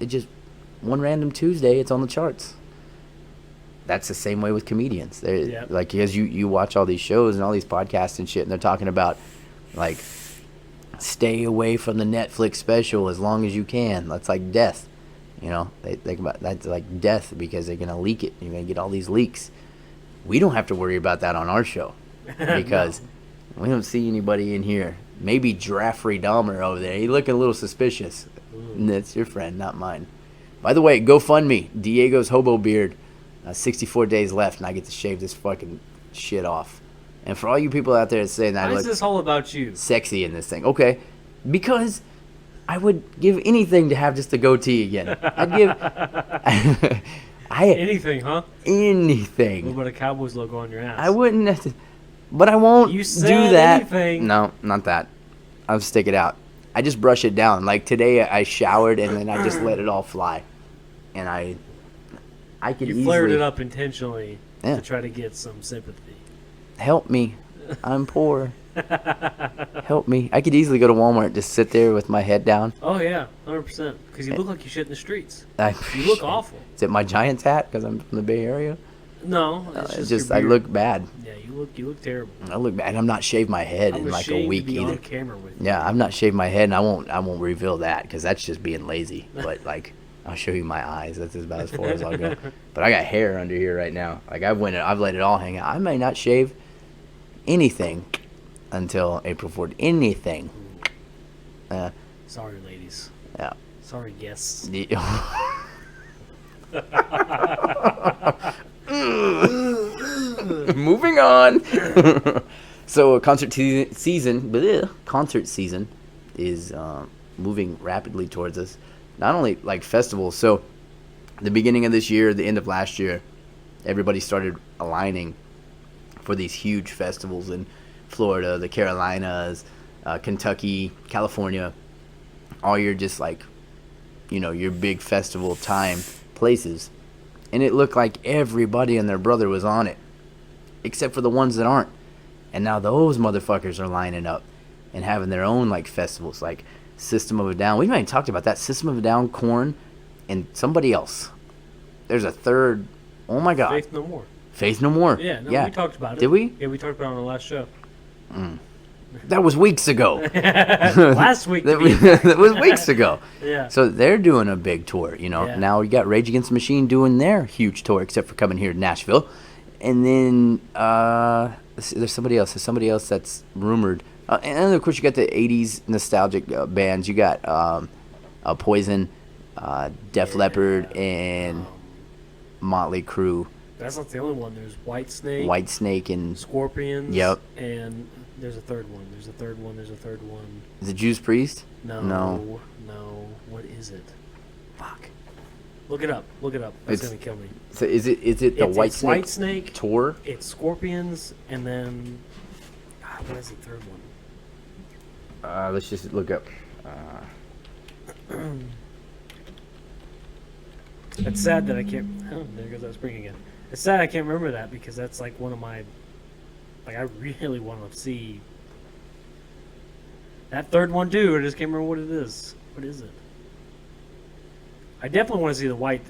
It just one random Tuesday, it's on the charts. that's the same way with comedians. They're
Yep.
like, because you watch all these shows and all these podcasts and shit, and they're talking about like, stay away from the Netflix special as long as you can. That's like death. You know, they think about that's like death because they're gonna leak it. You're gonna get all these leaks. We don't have to worry about that on our show because we don't see anybody in here. Maybe Jeffrey Dahmer over there. He's looking a little suspicious. That's your friend, not mine. By the way, GoFundMe, Diego's hobo beard. 64 days left, and I get to shave this fucking shit off. And for all you people out there saying that I
Why is
look
this all about you?
sexy in this thing, okay? Because I would give anything to have just a goatee again. I'd give
Anything, huh?
anything.
What about a Cowboys logo on your ass?
I wouldn't have to, but I won't
You
do
said
that.
anything.
No, not that. I'll stick it out. I just brush it down. Like today, I showered and then I just let it all fly, and I could
You
easily
flared it up intentionally
Yeah.
to try to get some sympathy.
help me. I'm poor. Help me. I could easily go to Walmart and just sit there with my head down.
Oh yeah, 100%. Because you look like you shit in the streets.
I,
You look awful.
Is it my Giants hat because I'm from the Bay Area?
No, it's just, your
I
beard.
look bad.
Yeah, you look terrible.
I look bad. I'm not shaved my head
I'm
in like
ashamed
a week
to be
either.
on camera with you.
Yeah, I've not shaved my head, and I won't reveal that because that's just being lazy. But like, I'll show you my eyes. That's about as far as I'll go. But I got hair under here right now. Like I've let it all hang out. I may not shave anything until April 4th. Anything.
Sorry, ladies.
Yeah.
Sorry, guests.
Moving on. So concert season is moving rapidly towards us. Not only like festivals. So the beginning of this year, the end of last year, everybody started aligning for these huge festivals in Florida, the Carolinas, Kentucky, California. All your just like, your big festival time places. And it looked like everybody and their brother was on it, except for the ones that aren't. And now those motherfuckers are lining up and having their own like festivals, like System of a Down. We might have talked about that. System of a Down, Korn, and somebody else. There's a third. Oh my God.
Faith No More.
Faith No More.
Yeah, no,
yeah.
we talked about it.
Did we?
Yeah, we talked about it on the last show.
That was weeks ago.
Last week. to
that,
be
that was weeks ago.
Yeah.
So they're doing a big tour,
Yeah.
Now we got Rage Against the Machine doing their huge tour, except for coming here to Nashville. And then there's somebody else. There's somebody else that's rumored. And then, of course, you got the 80s nostalgic bands. You got Poison, Def Leppard, and Motley Crue.
That's not the only one. There's Whitesnake.
Whitesnake and
Scorpions.
Yep.
And there's a third one. There's a third one. There's a third one.
is it Judas Priest?
No.
No.
No. What is it? Fuck. Look it up. Look it up. That's
It's-
gonna kill me.
So is it the
It's
Whitesnake
Whitesnake.
tour?
It's Scorpions, and then what is the third one?
Let's just look up.
It's sad that I can't. Oh, there goes that spring again. It's sad I can't remember that because that's like one of my. Like I really want to see that third one too. I just can't remember what it is. What is it? I definitely want to see the White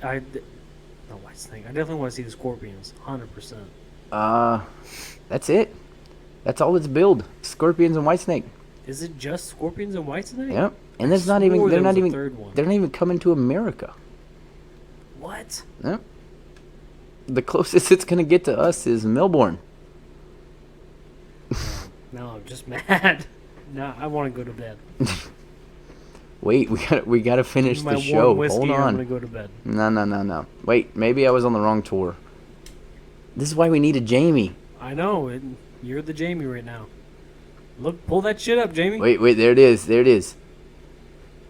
Snake. I definitely want to see the Scorpions. 100%.
That's it. That's all it's billed. Scorpions and Whitesnake.
Is it just Scorpions and Whitesnake?
Yep. And there's not
swore
even.
there
They're
was
not
a
even.
third one.
They're not even coming to America.
What?
Yep. The closest it's gonna get to us is Melbourne.
No, I'm just mad. No, I want to go to bed.
Wait, we gotta finish
My
the
warm
show.
whiskey,
Hold
I'm gonna
on.
go to bed.
No. Wait, maybe I was on the wrong tour. This is why we needed Jamie.
I know. You're the Jamie right now. Look, pull that shit up, Jamie.
Wait, there it is.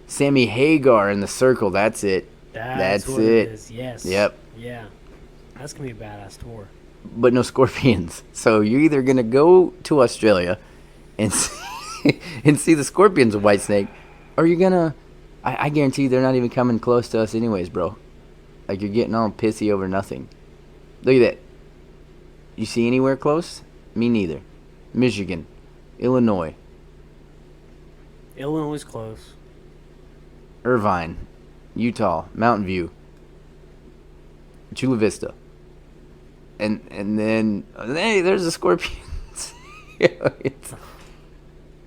Sammy Hagar in the circle. That's it.
That's what
it.
it is. Yes.
Yep.
Yeah. That's gonna be a badass tour.
But no Scorpions. So you're either gonna go to Australia and see the Scorpions of Whitesnake, or you're gonna. I guarantee you they're not even coming close to us, anyways, bro. Like you're getting all pissy over nothing. Look at that. You see anywhere close? Me neither. Michigan, Illinois,
Illinois is close.
Irvine, Utah, Mountain View, Chula Vista. and then hey, there's the Scorpions.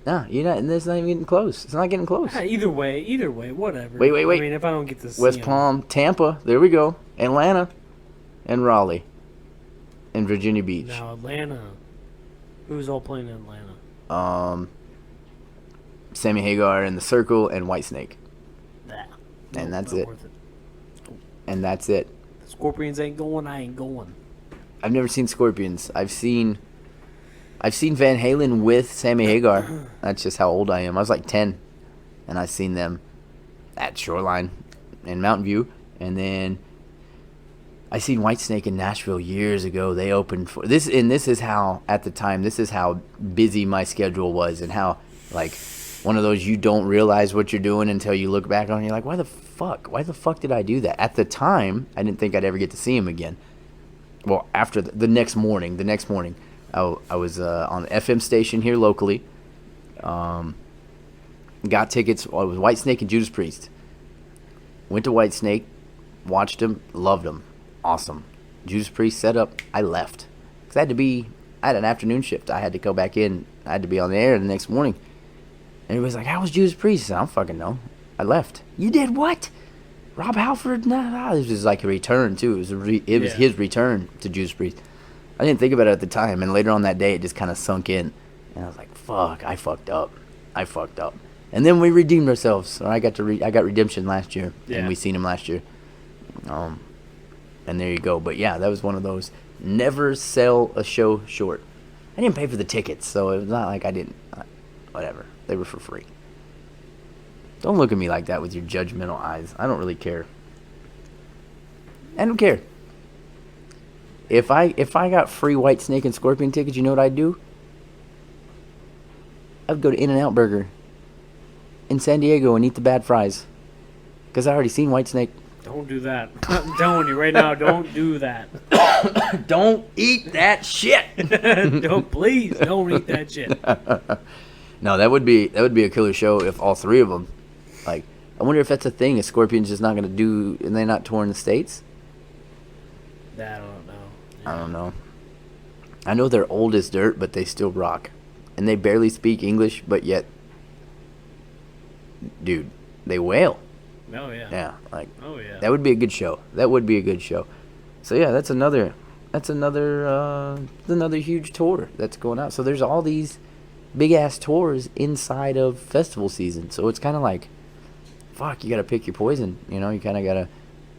No, you're not. And it's not even getting close. It's not getting close.
Either way, whatever.
Wait.
I mean, if I don't get to see
West
'em.
Palm, Tampa. There we go. Atlanta, and Raleigh, and Virginia Beach.
Now Atlanta. Who's all playing in Atlanta?
Sammy Hagar and the Circle and Whitesnake,
Nah.
and that's
Not
it.
worth it.
And that's it.
Scorpions ain't going. I ain't going.
I've never seen Scorpions. I've seen Van Halen with Sammy Hagar. That's just how old I am. I was like 10, and I seen them at Shoreline in Mountain View, and then I seen Whitesnake in Nashville years ago. They opened for this, and this is how at the time. This is how busy my schedule was, and how like one of those you don't realize what you're doing until you look back on it and you're like, why the fuck did I do that? At the time, I didn't think I'd ever get to see him again. Well, after the next morning, I was on the FM station here locally. Got tickets. Well, it was Whitesnake and Judas Priest. Went to Whitesnake, watched him, loved him, awesome. Judas Priest set up. I left because I had an afternoon shift. I had to go back in. I had to be on the air the next morning. And everybody's like, "How was Judas Priest?" I said, "I don't fucking know." I left. You did what? Rob Halford? Nah. This was like a return too. It was his return to Judas Priest. I didn't think about it at the time, and later on that day, it just kind of sunk in, and I was like, "Fuck, I fucked up." And then we redeemed ourselves. So I got redemption last year, and we seen him last year. And there you go. But yeah, that was one of those. Never sell a show short. I didn't pay for the tickets, so it was not like I didn't. Whatever, they were for free. Don't look at me like that with your judgmental eyes. I don't really care. I don't care. If I got free Whitesnake and Scorpion tickets, you know what I'd do? I'd go to In-N-Out Burger in San Diego and eat the bad fries. Because I already seen Whitesnake.
Don't do that. I'm telling you right now, don't do that.
Don't eat that shit.
Please don't eat that shit.
No, that would be a killer show if all three of them. Like, I wonder if that's a thing. Is Scorpion's just not going to do, and they're not touring the States?
That I don't know.
I don't know. I know they're old as dirt, but they still rock. And they barely speak English, but yet, dude, they wail.
Oh, yeah.
Yeah, like,
oh, yeah.
That would be a good show. So, yeah, that's another huge tour that's going out. So there's all these big-ass tours inside of festival season. So it's kind of like, fuck, you got to pick your poison. You know, you kind of got to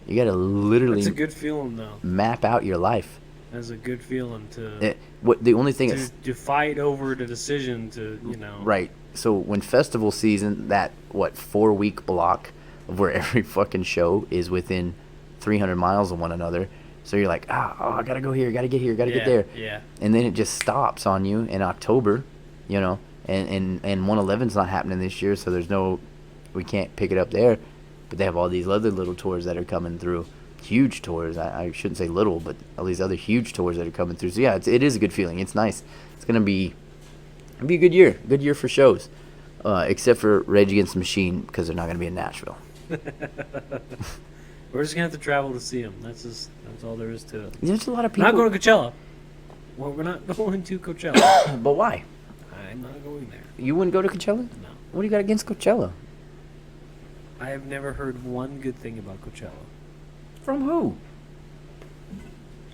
literally...
That's a good feeling, though.
Map out your life.
That's a good feeling to...
The only thing is...
To fight over the decision to, you know...
Right. So when festival season, that, 4-week block of where every fucking show is within 300 miles of one another. So you're like, I got to go here, got to get here, got to get there.
Yeah.
And then it just stops on you in October, you know, and 111's not happening this year, so we can't pick it up there. But they have all these other little tours that are coming through. Huge tours. I shouldn't say little, but all these other huge tours that are coming through. So yeah, it is a good feeling. It's nice. It's going to be a good year. Good year for shows. Except for Rage Against the Machine, because they're not going to be in Nashville.
We're just gonna have to travel to see them. That's all there is to it.
There's a lot of people.
Not going to Coachella. Well, we're not going to Coachella.
But why?
I'm not going there.
You wouldn't go to Coachella?
No.
What do you got against Coachella?
I have never heard one good thing about Coachella.
From who?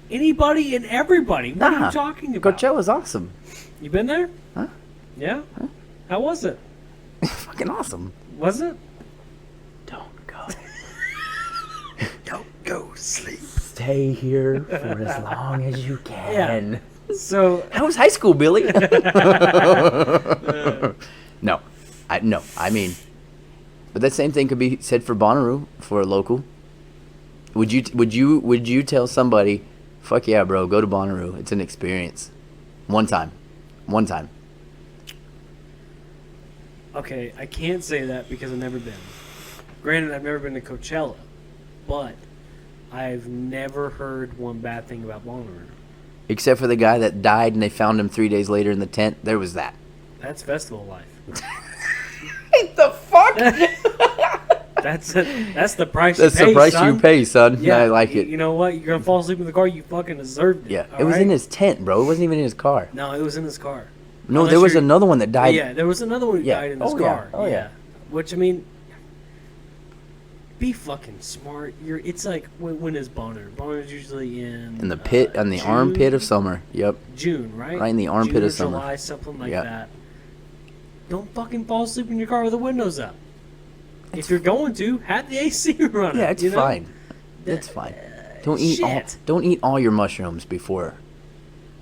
Anybody and everybody. What are you talking about?
Coachella's awesome.
You been there?
Huh?
Yeah?
Huh?
How was it?
Fucking awesome.
Was it?
Don't go.
Don't go sleep.
Stay here for as long as you can.
Yeah. So
how was high school, Billy? No. I mean, but that same thing could be said for Bonnaroo, for a local. Would you tell somebody, fuck yeah, bro, go to Bonnaroo. It's an experience. One time.
Okay, I can't say that because I've never been. Granted, I've never been to Coachella, but I've never heard one bad thing about Bonnaroo.
Except for the guy that died and they found him 3 days later in the tent. There was that.
That's festival life.
What the fuck?
That's the price.
That's
you pay,
the price
son.
you pay, son.
Yeah,
I like it.
You know what? You're gonna fall asleep in the car. You fucking deserved it.
Yeah,
all
it was
right?
in his tent, bro. It wasn't even in his car.
No, it was in his car.
No,
Unless
there was
you're-
another one that died.
Yeah, there was another one who
Yeah.
died in his
Oh, yeah.
car.
Oh, yeah.
Which I mean, be fucking smart. It's like when is Bonner? Bonner's usually in
In the pit, on the
June?
armpit of summer. Yep.
June, right?
Right in the armpit
June or
of summer.
July, something like
Yeah.
that. Don't fucking fall asleep in your car with the windows up. If you're going to, have the AC running.
Yeah, it's
you know?
fine. It's fine. Don't
shit.
eat all your mushrooms before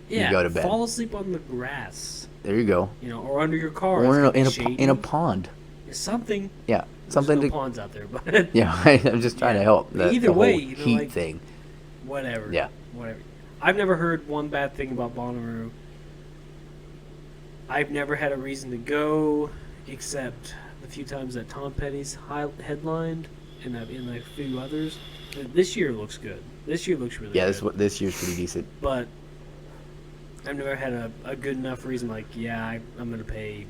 Yeah,
you go to bed.
fall asleep on the grass,
There you go.
or under your car.
Or
It's
in
gonna be shady.
a pond.
Something.
Yeah,
There's
something
no
to.
ponds out there, but
Yeah, I'm just trying to
Yeah.
help.
Either
The
way,
whole
you know,
heat
like-
thing.
whatever.
Yeah.
Whatever. I've never heard one bad thing about Bonnaroo. I've never had a reason to go, except the few times that Tom Petty's headlined, and a few others. This year looks good. This year looks really
Yeah,
good.
this year's pretty decent.
But I've never had a good enough reason. Like, I'm gonna pay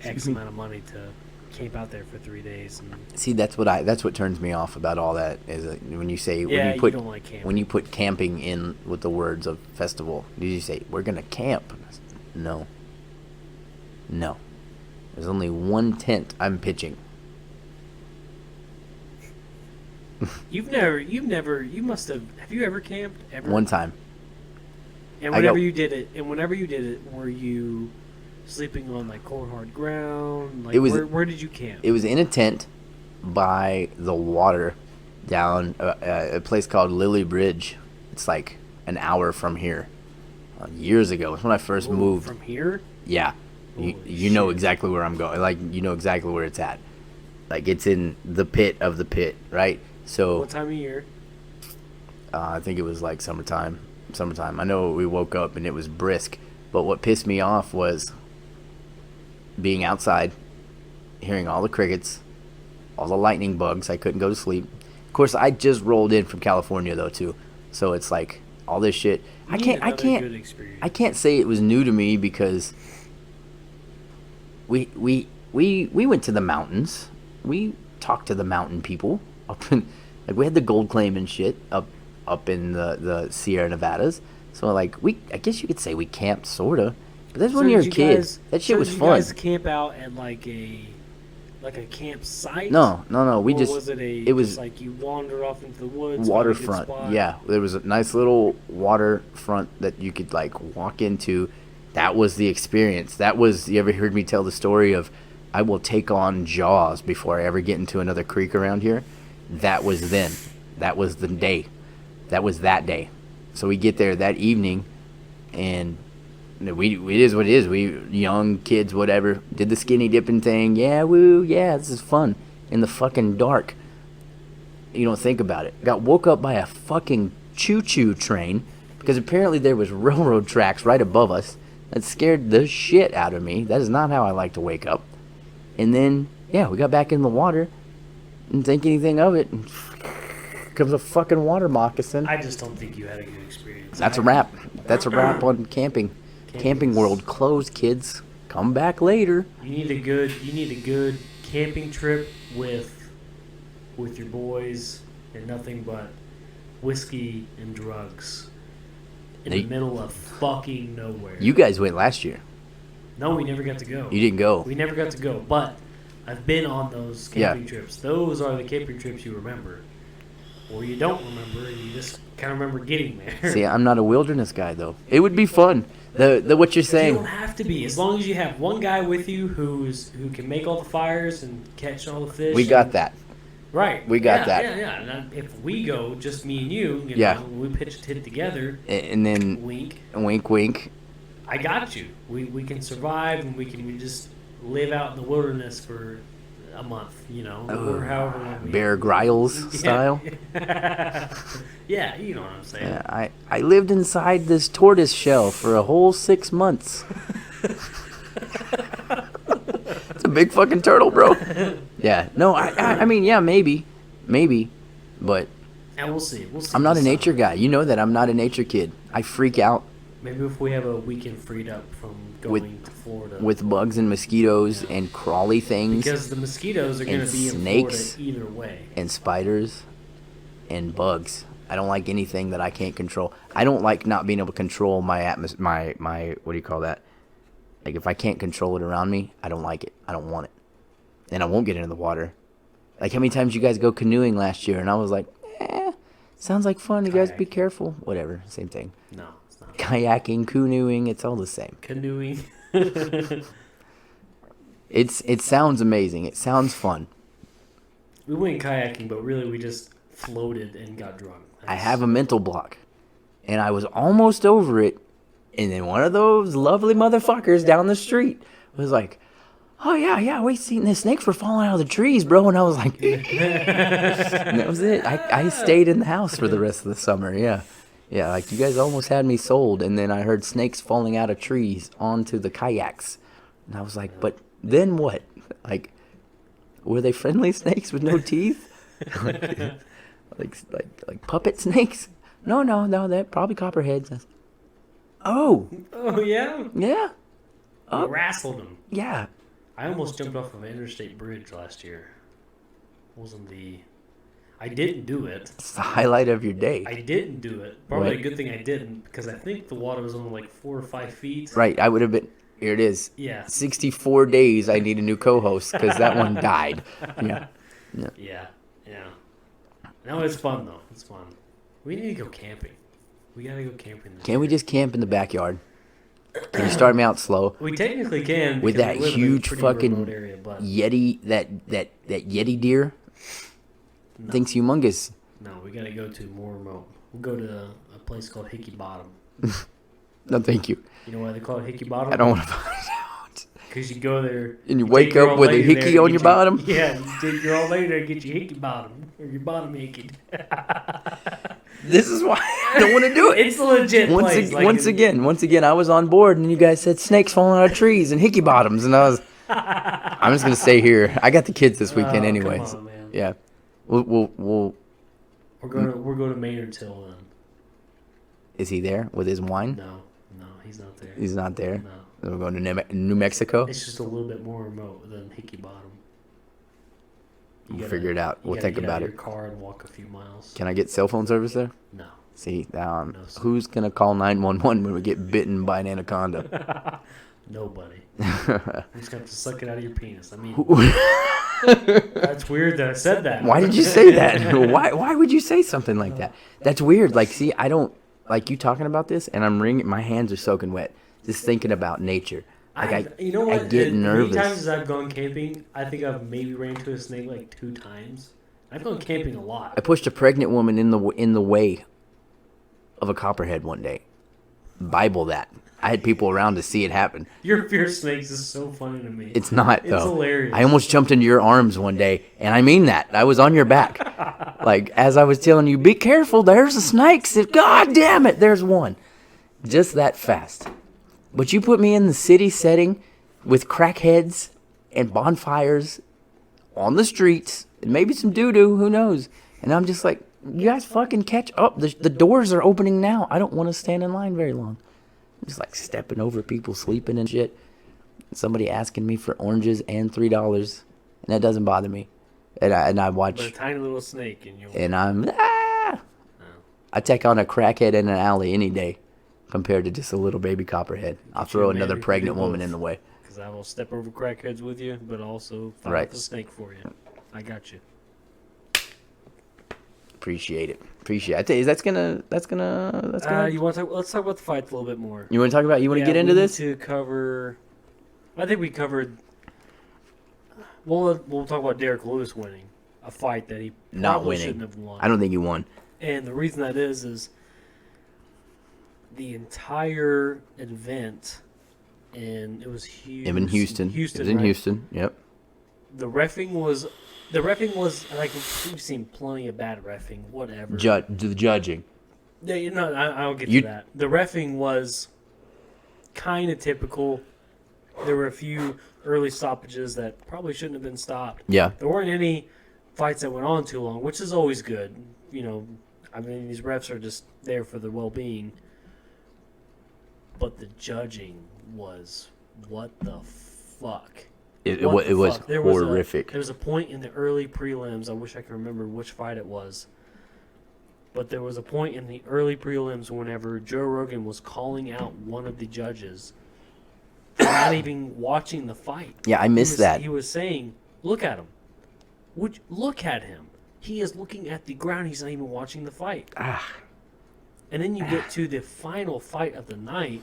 X amount of money to camp out there for 3 days. And
See, that's what turns me off about all that is that when you say
yeah,
when you put
don't like camping.
when you put camping in with the words of festival. Did you say we're gonna camp? No. No. There's only one tent I'm pitching.
You must have you ever camped? Ever?
One time.
And
I
whenever
go-
you did it, were you sleeping on like cold hard ground? Like
It was-
where did you camp?
It was in a tent by the water down a place called Lily Bridge. It's like an hour from here. Years ago. It's when I first
Ooh,
moved.
from here.
Yeah. You
Holy
know
shit.
exactly where I'm going. Like, you know exactly where it's at. Like, it's in the pit of the pit, right? So,
What time of year?
I think it was like summertime. I know we woke up and it was brisk. But what pissed me off was being outside, hearing all the crickets, all the lightning bugs. I couldn't go to sleep. Of course, I just rolled in from California, though, too. So, it's like all this shit. I
Good
can't
experience.
say it was new to me because we went to the mountains. We talked to the mountain people up in, like, we had the gold claim and shit up in the Sierra Nevadas. So like I guess you could say we camped sorta. But that's when you're a kid. That shit was
did
fun.
You guys camp out at like a campsite?
No. We
Or
just
was it
it was
just like you wandered off into the woods? found a good
waterfront.
spot?
Yeah, there was a nice little waterfront that you could like walk into. That was the experience. That was, you ever heard me tell the story of I will take on Jaws before I ever get into another creek around here? That was then. That was the day. That was that day. So we get there that evening, and it is what it is. We young kids, whatever, did the skinny dipping thing. Yeah, woo, yeah, this is fun. In the fucking dark. You don't think about it. Got woke up by a fucking choo-choo train because apparently there was railroad tracks right above us. That scared the shit out of me. That is not how I like to wake up. And then, yeah, we got back in the water. Didn't think anything of it. And comes a fucking water moccasin.
I just don't think you had a good experience.
That's a wrap. That's a wrap on camping. Camping World closed, kids. Come back later.
You need a good camping trip with your boys and nothing but whiskey and drugs in the middle of fucking nowhere.
You guys went last year.
No, we never got to go.
You didn't go.
We never got to go, but I've been on those camping trips. Those are the camping trips you remember. Or you don't remember, and you just kind of remember getting there.
See, I'm not a wilderness guy, though. It would be fun. The what you're
You
saying.
don't have to be. As long as you have one guy with you who can make all the fires and catch all the fish.
We got that.
Right.
We got that.
Yeah. And if we go, just me and you
Yeah.
know, we pitch a tent together,
And then,
wink,
wink.
I got you. We can survive, and we just live out in the wilderness for a month, you know, or however long we
Bear Grylls style.
Yeah, you know what I'm saying.
Yeah, I lived inside this tortoise shell for a whole 6 months. It's a big fucking turtle, bro. Yeah, no, I mean, yeah, maybe, but
And we'll see.
I'm not a
this
nature
summer.
guy. You know that I'm not a nature kid. I freak out.
Maybe if we have a weekend freed up from going
With-
to Florida.
with bugs and mosquitoes and crawly things
Because the mosquitoes are going
and
to be in
snakes.
Florida either way.
and spiders and bugs. I don't like anything that I can't control. I don't like not being able to control my my what do you call that? Like if I can't control it around me, I don't like it. I don't want it. And I won't get into the water. Like how many times you guys go canoeing last year and I was like, sounds like fun. You guys be careful. Whatever, same thing.
No, it's not.
Kayaking, canoeing, it's all the same.
Canoeing.
It sounds amazing. It sounds fun.
We went kayaking, but really we just floated and got drunk.
I have a mental block. And I was almost over it. And then one of those lovely motherfuckers down the street was like, oh, yeah, we seen the snakes were falling out of the trees, bro. And I was like, and that was it. I stayed in the house for the rest of the summer, yeah. Yeah, like you guys almost had me sold. And then I heard snakes falling out of trees onto the kayaks. And I was like, but then what? Like, were they friendly snakes with no teeth? like puppet snakes? No, they're probably copperheads. Oh,
yeah?
yeah.
We wrestled them.
Yeah.
I almost jumped off of an interstate bridge last year. I didn't do it.
It's the highlight of your day.
I didn't do it. Probably
Right.
a good thing I didn't, because I think the water was only like 4 or 5 feet.
Right, I would have been. Here it is.
Yeah.
64 days I need a new co-host because that one died. Yeah.
Yeah. No, it's fun though. It's fun. We need to go camping. We gotta go camping.
Can't we just camp in the backyard? Can you start me out slow?
We technically can
With
because
that
we live in a
huge
pretty
fucking
remote area, but
Yeti, that Yeti deer
no.
thinks humongous.
No, we gotta go to more remote. We'll go to a place called Hickey Bottom.
No, thank you.
You know why they call it Hickey Bottom?
I don't want to find out.
Because you go there
And you
take
wake
your
up
old
with a
lady there
hickey
to
on
get
your bottom?
Yeah, you take your old lady there and get your hickey bottom. Or your bottom hickey.
This is why I don't want to do it.
It's a legit place.
Once again, I was on board, and you guys said snakes falling out of trees and hickey bottoms, and I'm just gonna stay here. I got the kids this weekend anyway.
Come
So,
on, man.
yeah, we'll.
We're going to Maynard's Hill then.
Is he there with his wine?
No, he's not there.
He's not there.
No.
So we're going to New Mexico.
It's just a little bit more remote than Hickey Bottom.
We'll figure it out. We'll think about
Your
it.
car and walk a few miles.
Can I get cell phone service there?
No.
See,
No, sir.
who's gonna call 911 when we get bitten by an anaconda?
Nobody. You just have to suck it out of your penis. I mean, that's weird that I said that.
Why did you say that? Why would you say something like that? That's weird. Like, see, I don't like you talking about this, and I'm wringing. My hands are soaking wet just thinking about nature. Like
you know what?
I get nervous.
Many times as I've gone camping, I think I've maybe ran into a snake like 2 times. I've gone camping a lot.
I pushed a pregnant woman in the way of a copperhead one day. Bible that. I had people around to see it happen.
Your fear of snakes is so funny to me.
It's not, though.
It's hilarious.
I almost jumped into your arms one day, and I mean that. I was on your back. Like, as I was telling you, be careful, there's a snake. God damn it, there's one. Just that fast. But you put me in the city setting with crackheads and bonfires on the streets, and maybe some doo-doo, who knows. And I'm just like, you guys fucking catch up. The doors are opening now. I don't want to stand in line very long. I'm just like stepping over people sleeping and shit. Somebody asking me for oranges and $3, and that doesn't bother me. And I watch.
But a tiny little snake in your.
And I'm I take on a crackhead in an alley any day, compared to just a little baby copperhead. I'll throw another pregnant woman in the way.
Because I will step over crackheads with you, but also fight
Right.
the snake for you. I got you.
Appreciate it. I tell you, that's gonna.
You want to? Let's talk about the fights a little bit more.
You want to talk about? You want to get into
we
this?
Need to cover. I think we covered. We'll talk about Derek Lewis winning a fight that he
Not
probably
winning.
shouldn't have won.
I don't think you won.
And the reason that is the entire event, and it was huge.
In Houston. It was in
right?
Houston. Yep.
The refing was like we've seen plenty of bad refing, whatever.
The judging.
Yeah, I'll get to that. The refing was kind of typical. There were a few early stoppages that probably shouldn't have been stopped.
Yeah.
There weren't any fights that went on too long, which is always good. I mean, these refs are just there for the well-being. But the judging was what the fuck?
It
What the
was
fuck? There
horrific.
There was a point in the early prelims. I wish I could remember which fight it was. But there was a point in the early prelims whenever Joe Rogan was calling out one of the judges for not even watching the fight.
Yeah, I missed that.
He was saying, "Look at him. Look at him. He is looking at the ground. He's not even watching the fight." And then you get to the final fight of the night,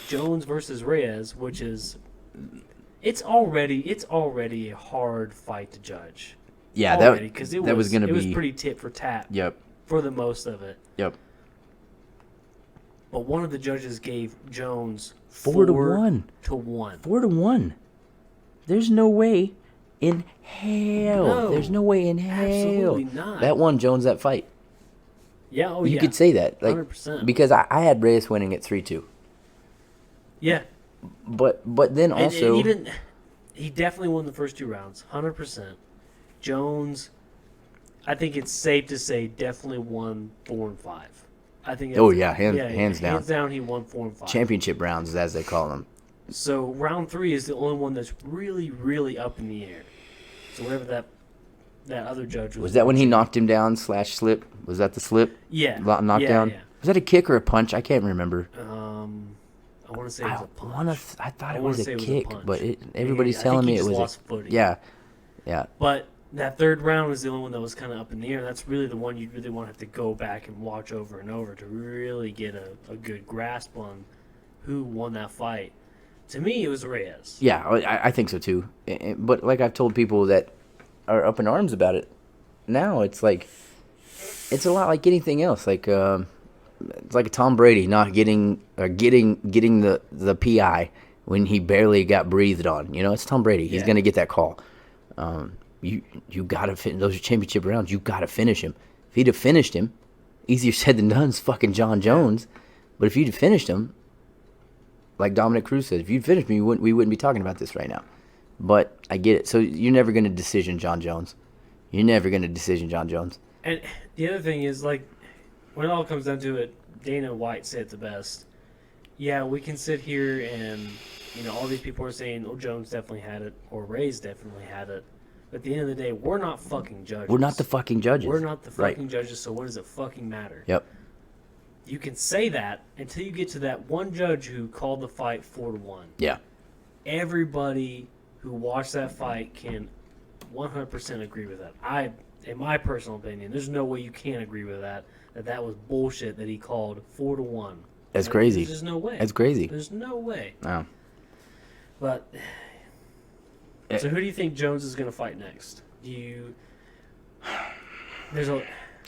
Jones versus Reyes, which is it's already a hard fight to judge.
Yeah,
because
that was going to be.
It was pretty tit for tat.
Yep.
For the most of it.
Yep.
But one of the judges gave Jones
4-1.
4-1.
4-1. There's no way in hell.
No,
There's no way in hell.
absolutely not.
That won Jones that fight.
Yeah,
You could say that. Like,
100%.
Because I had Reyes winning at 3-2.
Yeah.
But then also.
He definitely won the first 2 rounds. 100%. Jones, I think it's safe to say, definitely won 4 and 5. I think.
Oh yeah, hands down.
Hands down, he won 4 and 5.
Championship rounds, as they call them.
So round 3 is the only one that's really, really up in the air. So whatever that other judge was.
Was that when he knocked him down / slip? Was that the slip?
Yeah.
Knockdown?
Yeah.
Was that a kick or a punch? I can't remember.
I want to say it was a punch.
I thought it was a kick,
punch.
but everybody's telling me it was.
Lost footing.
Yeah.
But that third round was the only one that was kind of up in the air. That's really the one you'd really want to have to go back and watch over and over to really get a good grasp on who won that fight. To me, it was Reyes.
Yeah, I think so too. But like I've told people that are up in arms about it, now it's like it's a lot like anything else. Like it's like Tom Brady not getting the PI when he barely got breathed on. You know, it's Tom Brady. He's gonna get that call. You gotta finish those championship rounds. You gotta finish him. If he'd have finished him, easier said than done. It's fucking John Jones. But if you'd have finished him, like Dominic Cruz said, if you'd finished me, we wouldn't be talking about this right now. But I get it. So you're never gonna decision John Jones. You're never gonna decision John Jones.
And the other thing is, like, when it all comes down to it, Dana White said it the best. Yeah, we can sit here and, all these people are saying, oh, Jones definitely had it, or Reyes definitely had it. But at the end of the day, we're not fucking judges.
We're not the fucking judges.
We're not the fucking judges, so what does it fucking matter?
Yep.
You can say that until you get to that one judge who called the fight 4-1.
Yeah.
Everybody who watched that fight can 100% agree with that. In my personal opinion, there's no way you can't agree with that was bullshit that he called 4-1.
That's crazy.
There's no way.
That's crazy.
There's no way.
No.
But so who do you think Jones is going to fight next?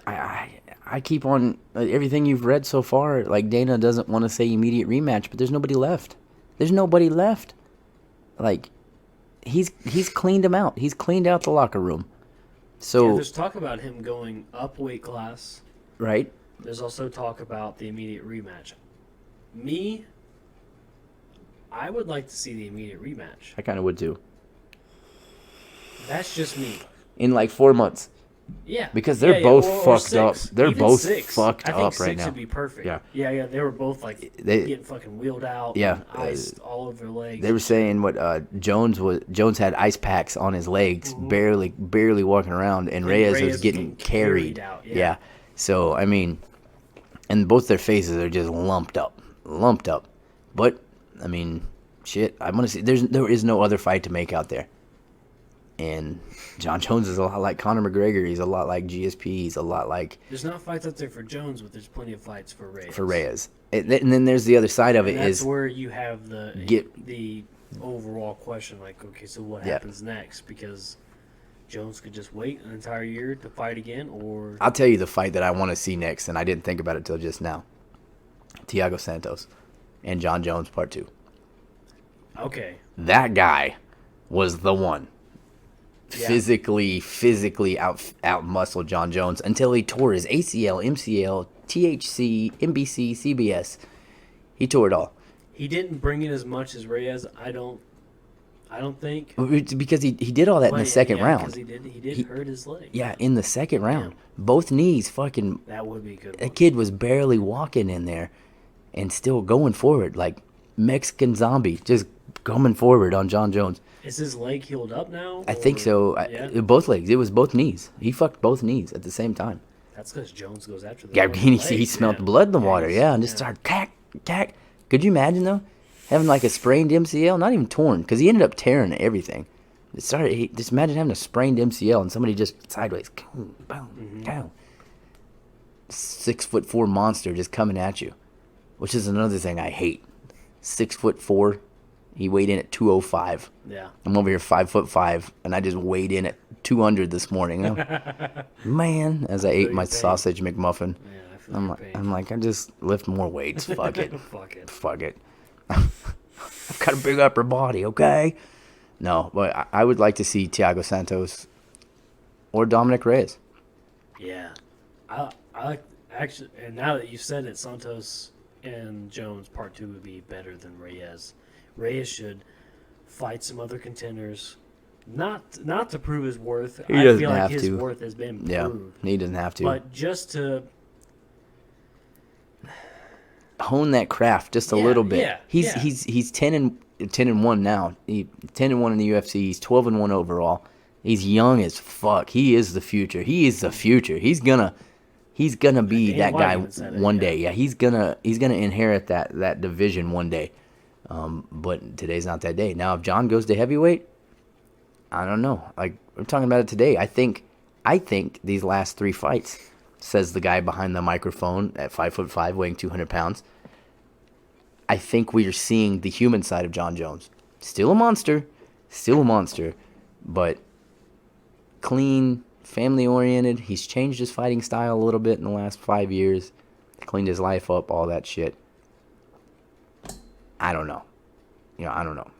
I keep on everything you've read so far. Like Dana doesn't want to say immediate rematch, but there's nobody left. Like he's cleaned him out. He's cleaned out the locker room. So
there's talk about him going up weight class.
Right.
There's also talk about the immediate rematch. I would like to see the immediate rematch.
I kind of would too.
That's just me.
In like 4 months.
Yeah.
Because they're both fucked up. They're
Even
both
6.
fucked
I think
up right
6
now.
would be perfect.
Yeah.
Yeah. They were both like getting fucking wheeled out.
Yeah.
And iced all over their legs.
They were saying Jones had ice packs on his legs, barely walking around, and Reyes was getting carried
out.
Yeah. So I mean, and both their faces are just lumped up. But I mean, shit. I want to see. There is no other fight to make out there. And John Jones is a lot like Conor McGregor. He's a lot like GSP. He's a lot like.
There's not fights out there for Jones, but there's plenty of fights for Reyes.
And then there's the other side of it.
That's where you have the overall question. Like, okay, so what happens next? Because Jones could just wait an entire year to fight again, or
I'll tell you the fight that I want to see next, and I didn't think about it till just now. Thiago Santos and John Jones Part 2.
Okay.
That guy was the one.
Yeah.
Physically out muscled John Jones until he tore his ACL, MCL, THC, NBC, CBS. He tore it all.
He didn't bring in as much as Reyes. I don't think.
Because he did all that in the second round.
Because he did hurt his leg.
Yeah, in the second round. Both knees fucking.
That would be good.
That kid was barely walking in there and still going forward. Like, Mexican zombie just coming forward on John Jones.
Is his leg healed up now?
I think so.
Yeah.
Both legs. It was both knees. He fucked both knees at the same time.
That's because Jones goes after the
Yeah,
other
he
leg.
smelled blood in the water. Yeah, and just started cack. Could you imagine though, having like a sprained MCL? Not even torn, because he ended up tearing everything. Just imagine having a sprained MCL and somebody just sideways, boom, down. 6'4" monster just coming at you, which is another thing I hate. 6'4". He weighed in at 205.
Yeah.
I'm over here 5'5", and I just weighed in at 200 this morning. Man, as I ate my sausage McMuffin,
Yeah, I feel
I'm like, I just lift more weights. Fuck it.
Fuck it.
I've got a big upper body, okay? No, but I would like to see Thiago Santos or Dominic Reyes.
Yeah. I like, actually, and now that you said it, Santos and Jones part 2 would be better than Reyes. Reyes should fight some other contenders, not to prove his worth.
He
I
doesn't
feel like
have
his
to.
worth has been
Yeah,
proved.
he doesn't have to.
But just to
hone that craft just a little bit.
Yeah,
He's 10-1 now. 10-1 in the UFC. He's 12-1 overall. He's young as fuck. He is the future. He is the future. He's gonna be that guy one day. Yeah, he's gonna inherit that division one day. But today's not that day. Now, if John goes to heavyweight, I don't know. Like, we're talking about it today. I think these last 3 fights, says the guy behind the microphone at 5'5", weighing 200 pounds. I think we are seeing the human side of John Jones. Still a monster, but clean, family-oriented. He's changed his fighting style a little bit in the last 5 years. Cleaned his life up, all that shit. I don't know. I don't know.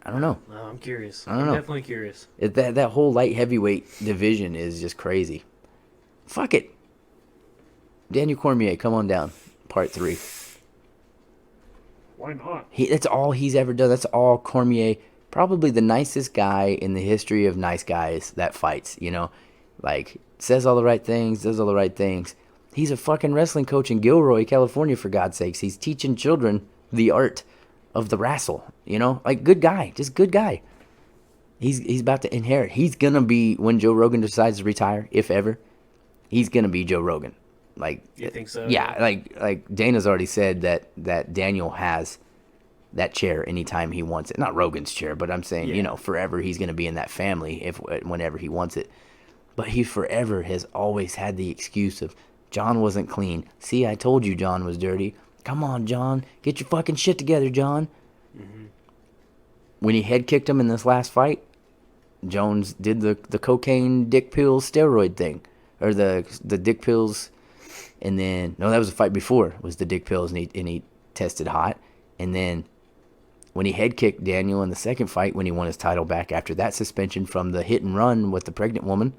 No, I'm curious. I'm definitely curious.
That whole light heavyweight division is just crazy. Fuck it. Daniel Cormier, come on down. Part 3.
Why not?
That's all he's ever done. That's all Cormier. Probably the nicest guy in the history of nice guys that fights, Like, says all the right things, does all the right things. He's a fucking wrestling coach in Gilroy, California, for God's sakes. He's teaching children the art of the wrestle, Like, good guy. Just good guy. He's about to inherit. He's going to be, when Joe Rogan decides to retire, if ever, he's going to be Joe Rogan. Like,
you think so?
Yeah, like Dana's already said that Daniel has that chair anytime he wants it. Not Rogan's chair, but I'm saying, forever he's going to be in that family whenever he wants it. But he forever has always had the excuse of, John wasn't clean. See, I told you John was dirty. Come on, John. Get your fucking shit together, John. Mm-hmm. When he head kicked him in this last fight, Jones did the cocaine dick pills steroid thing. Or the dick pills, and then, no, that was the fight before, was the dick pills, and he tested hot. And then when he head kicked Daniel in the second fight, when he won his title back after that suspension from the hit and run with the pregnant woman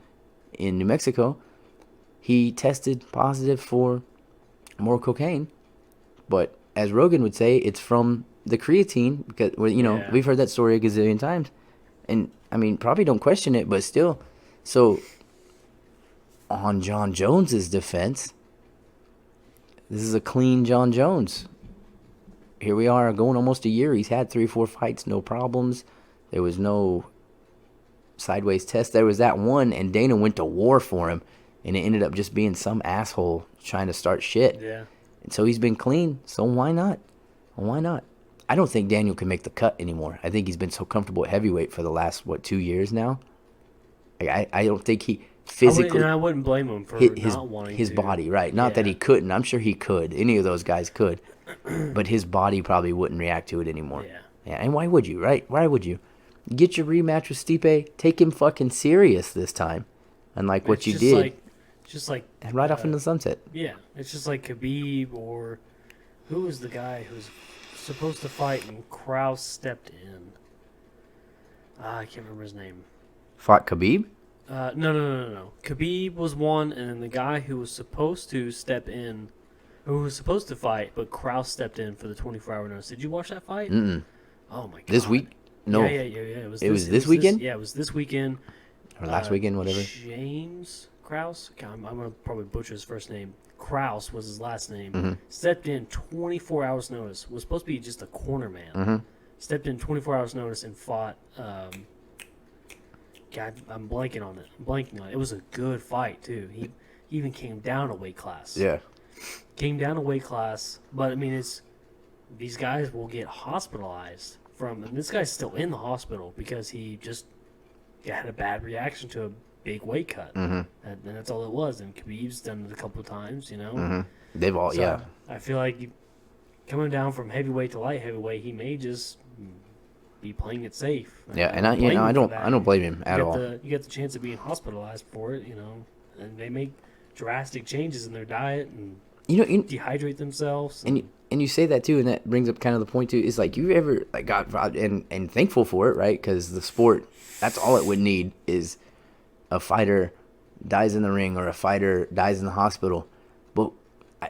in New Mexico, he tested positive for more cocaine. But as Rogan would say, it's from the creatine, because, we've heard that story a gazillion times. And, I mean, probably don't question it, but still. So, on John Jones's defense, this is a clean John Jones. Here we are, going almost a year. He's had 3-4 fights, no problems. There was no sideways test. There was that one, and Dana went to war for him, and it ended up just being some asshole trying to start shit.
Yeah.
And so he's been clean, so why not? Why not? I don't think Daniel can make the cut anymore. I think he's been so comfortable at heavyweight for the last, 2 years now? I don't think he physically...
I wouldn't blame him for not wanting
his body, right. Not that he couldn't. I'm sure he could. Any of those guys could. But his body probably wouldn't react to it anymore. Yeah. And why would you, right? Why would you? Get your rematch with Stipe. Take him fucking serious this time. Unlike what you did. And right off into the sunset.
Yeah. It's just like Khabib, or who was the guy who was supposed to fight and Kruz stepped in? I can't remember his name.
Fought Khabib?
No. Khabib was one, and then the guy who was supposed to step in, who was supposed to fight, but Kruz stepped in for the 24-hour notice. Did you watch that fight?
Mm-mm.
Oh, my God.
This week? No.
Yeah. It was
this weekend?
It was this weekend.
Or last weekend, whatever.
James Kruz? I'm going to probably butcher his first name. Kruz was his last name.
Mm-hmm.
Stepped in 24 hours notice. Was supposed to be just a corner man.
Mm-hmm.
Stepped in 24 hours notice and fought. God, I'm blanking on it. It was a good fight too. He even came down a weight class.
Yeah.
Came down a weight class, but I mean, these guys will get hospitalized from, and this guy's still in the hospital because he just had a bad reaction to a big weight cut,
Mm-hmm.
and that's all it was. And Khabib's done it a couple of times,
Mm-hmm. They've all,
So,
yeah.
I feel like coming down from heavyweight to light heavyweight, he may just be playing it safe.
Yeah, and
don't blame him
I
for
don't,
that.
I don't blame him at all.
You get the chance of being hospitalized for it, and they make drastic changes in their diet and dehydrate themselves.
And you say that too, and that brings up kind of the point too. Is like you ever like got and thankful for it, right? Because the sport, that's all it would need is a fighter dies in the ring or a fighter dies in the hospital. But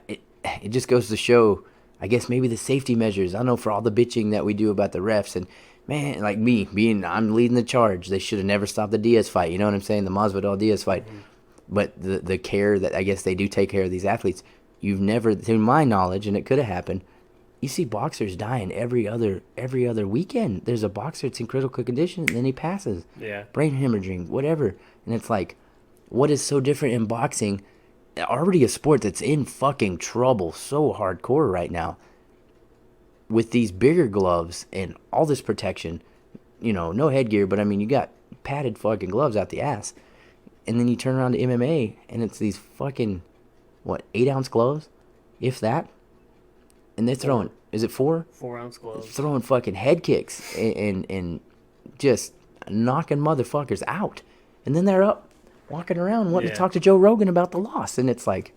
it just goes to show, I guess maybe the safety measures. I know for all the bitching that we do about the refs and man, like I'm leading the charge. They should have never stopped the Diaz fight. You know what I'm saying? The Masvidal Diaz fight. Mm-hmm. But the care that I guess they do take care of these athletes. You've never, to my knowledge, and it could have happened, you see boxers dying every other weekend. There's a boxer that's in critical condition, and then he passes.
Yeah.
Brain hemorrhaging, whatever. And it's like, what is so different in boxing? Already a sport that's in fucking trouble so hardcore right now. With these bigger gloves and all this protection, no headgear, but I mean, you got padded fucking gloves out the ass. And then you turn around to MMA, and it's these fucking... 8-ounce gloves, if that, and they're throwing. Is it 4?
4-ounce gloves.
Throwing fucking head kicks and just knocking motherfuckers out, and then they're up walking around wanting to talk to Joe Rogan about the loss, and it's like,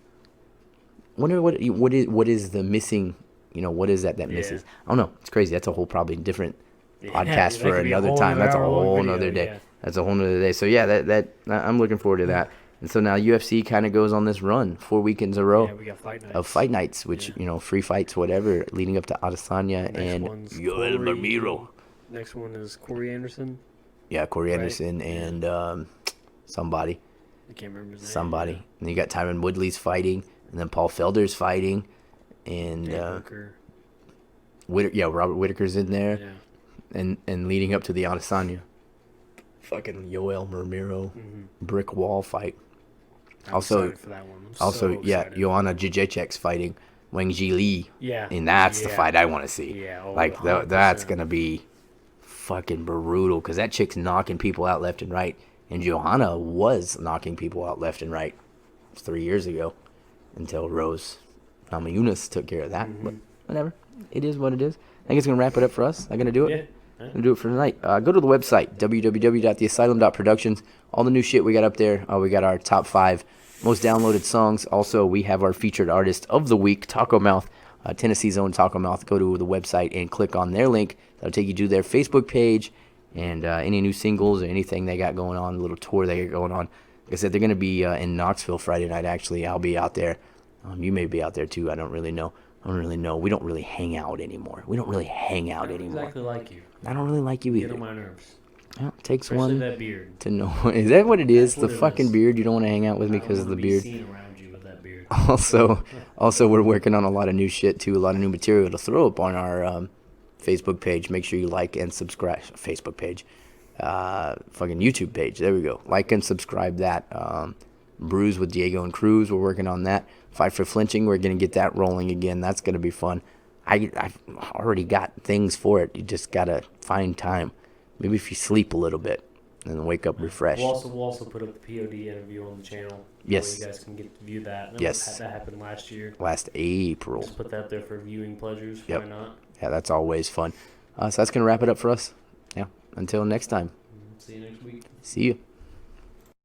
wonder what is the missing. What is that misses? I don't know. It's crazy. That's a whole probably different podcast for another time. That's a whole nother day. Yeah. That's a whole nother day. So yeah, that I'm looking forward to that. And so now UFC kind of goes on this run, 4 weekends in a row
we got
fight nights, which, free fights, whatever, leading up to Adesanya and Yoel Romero.
Next one is Corey Anderson.
Yeah, Corey Anderson and somebody.
I can't remember his name.
Somebody. And then you got Tyron Woodley's fighting, and then Paul Felder's fighting, and Robert Whittaker's in there, and leading up to the Adesanya. Fucking Yoel Romero brick wall fight.
I'm excited for that one.
Joanna Jędrzejczyk's fighting Wang Ji
Yeah.
And that's the fight I want to see.
Yeah.
That's going to be fucking brutal because that chick's knocking people out left and right. And Joanna was knocking people out left and right 3 years ago until Rose Namajunas took care of that. Mm-hmm. But whatever. It is what it is. I think it's going to wrap it up for us. I'm going to do it.
Yeah.
I'm going to do it for tonight. Go to the website, www.theasylum.productions. All the new shit we got up there. We got our top 5 most downloaded songs. Also, we have our featured artist of the week, Taco Mouth, Tennessee's own Taco Mouth. Go to the website and click on their link. That'll take you to their Facebook page and any new singles or anything they got going on, a little tour they got going on. Like I said, they're going to be in Knoxville Friday night, actually. I'll be out there. You may be out there, too. I don't really know. We don't really hang out anymore.
Exactly like you.
I don't really like you either.
Get on my nerves.
Well, it takes
Especially
one
that beard.
to know. Is that what it is?
That's
The
what it
fucking
is.
beard? You don't want to hang out with me because of the beard?
Seen around you with that beard.
Also, we're working on a lot of new shit too. A lot of new material to throw up on our Facebook page. Make sure you like and subscribe. Facebook page, fucking YouTube page. There we go. Like and subscribe that. Brews with Diego and Kruz. We're working on that. Fight for Flinching. We're gonna get that rolling again. That's gonna be fun. I've already got things for it. You just gotta find time. Maybe if you sleep a little bit and wake up refreshed.
We'll also put up the POD interview on the channel.
Yes.
So you guys can get to view that.
Yes.
That happened last year.
Last April.
Just put that there for viewing pleasures.
Yep.
Why not?
Yeah, that's always fun. So that's gonna wrap it up for us. Yeah. Until next time.
See you next week.
See you.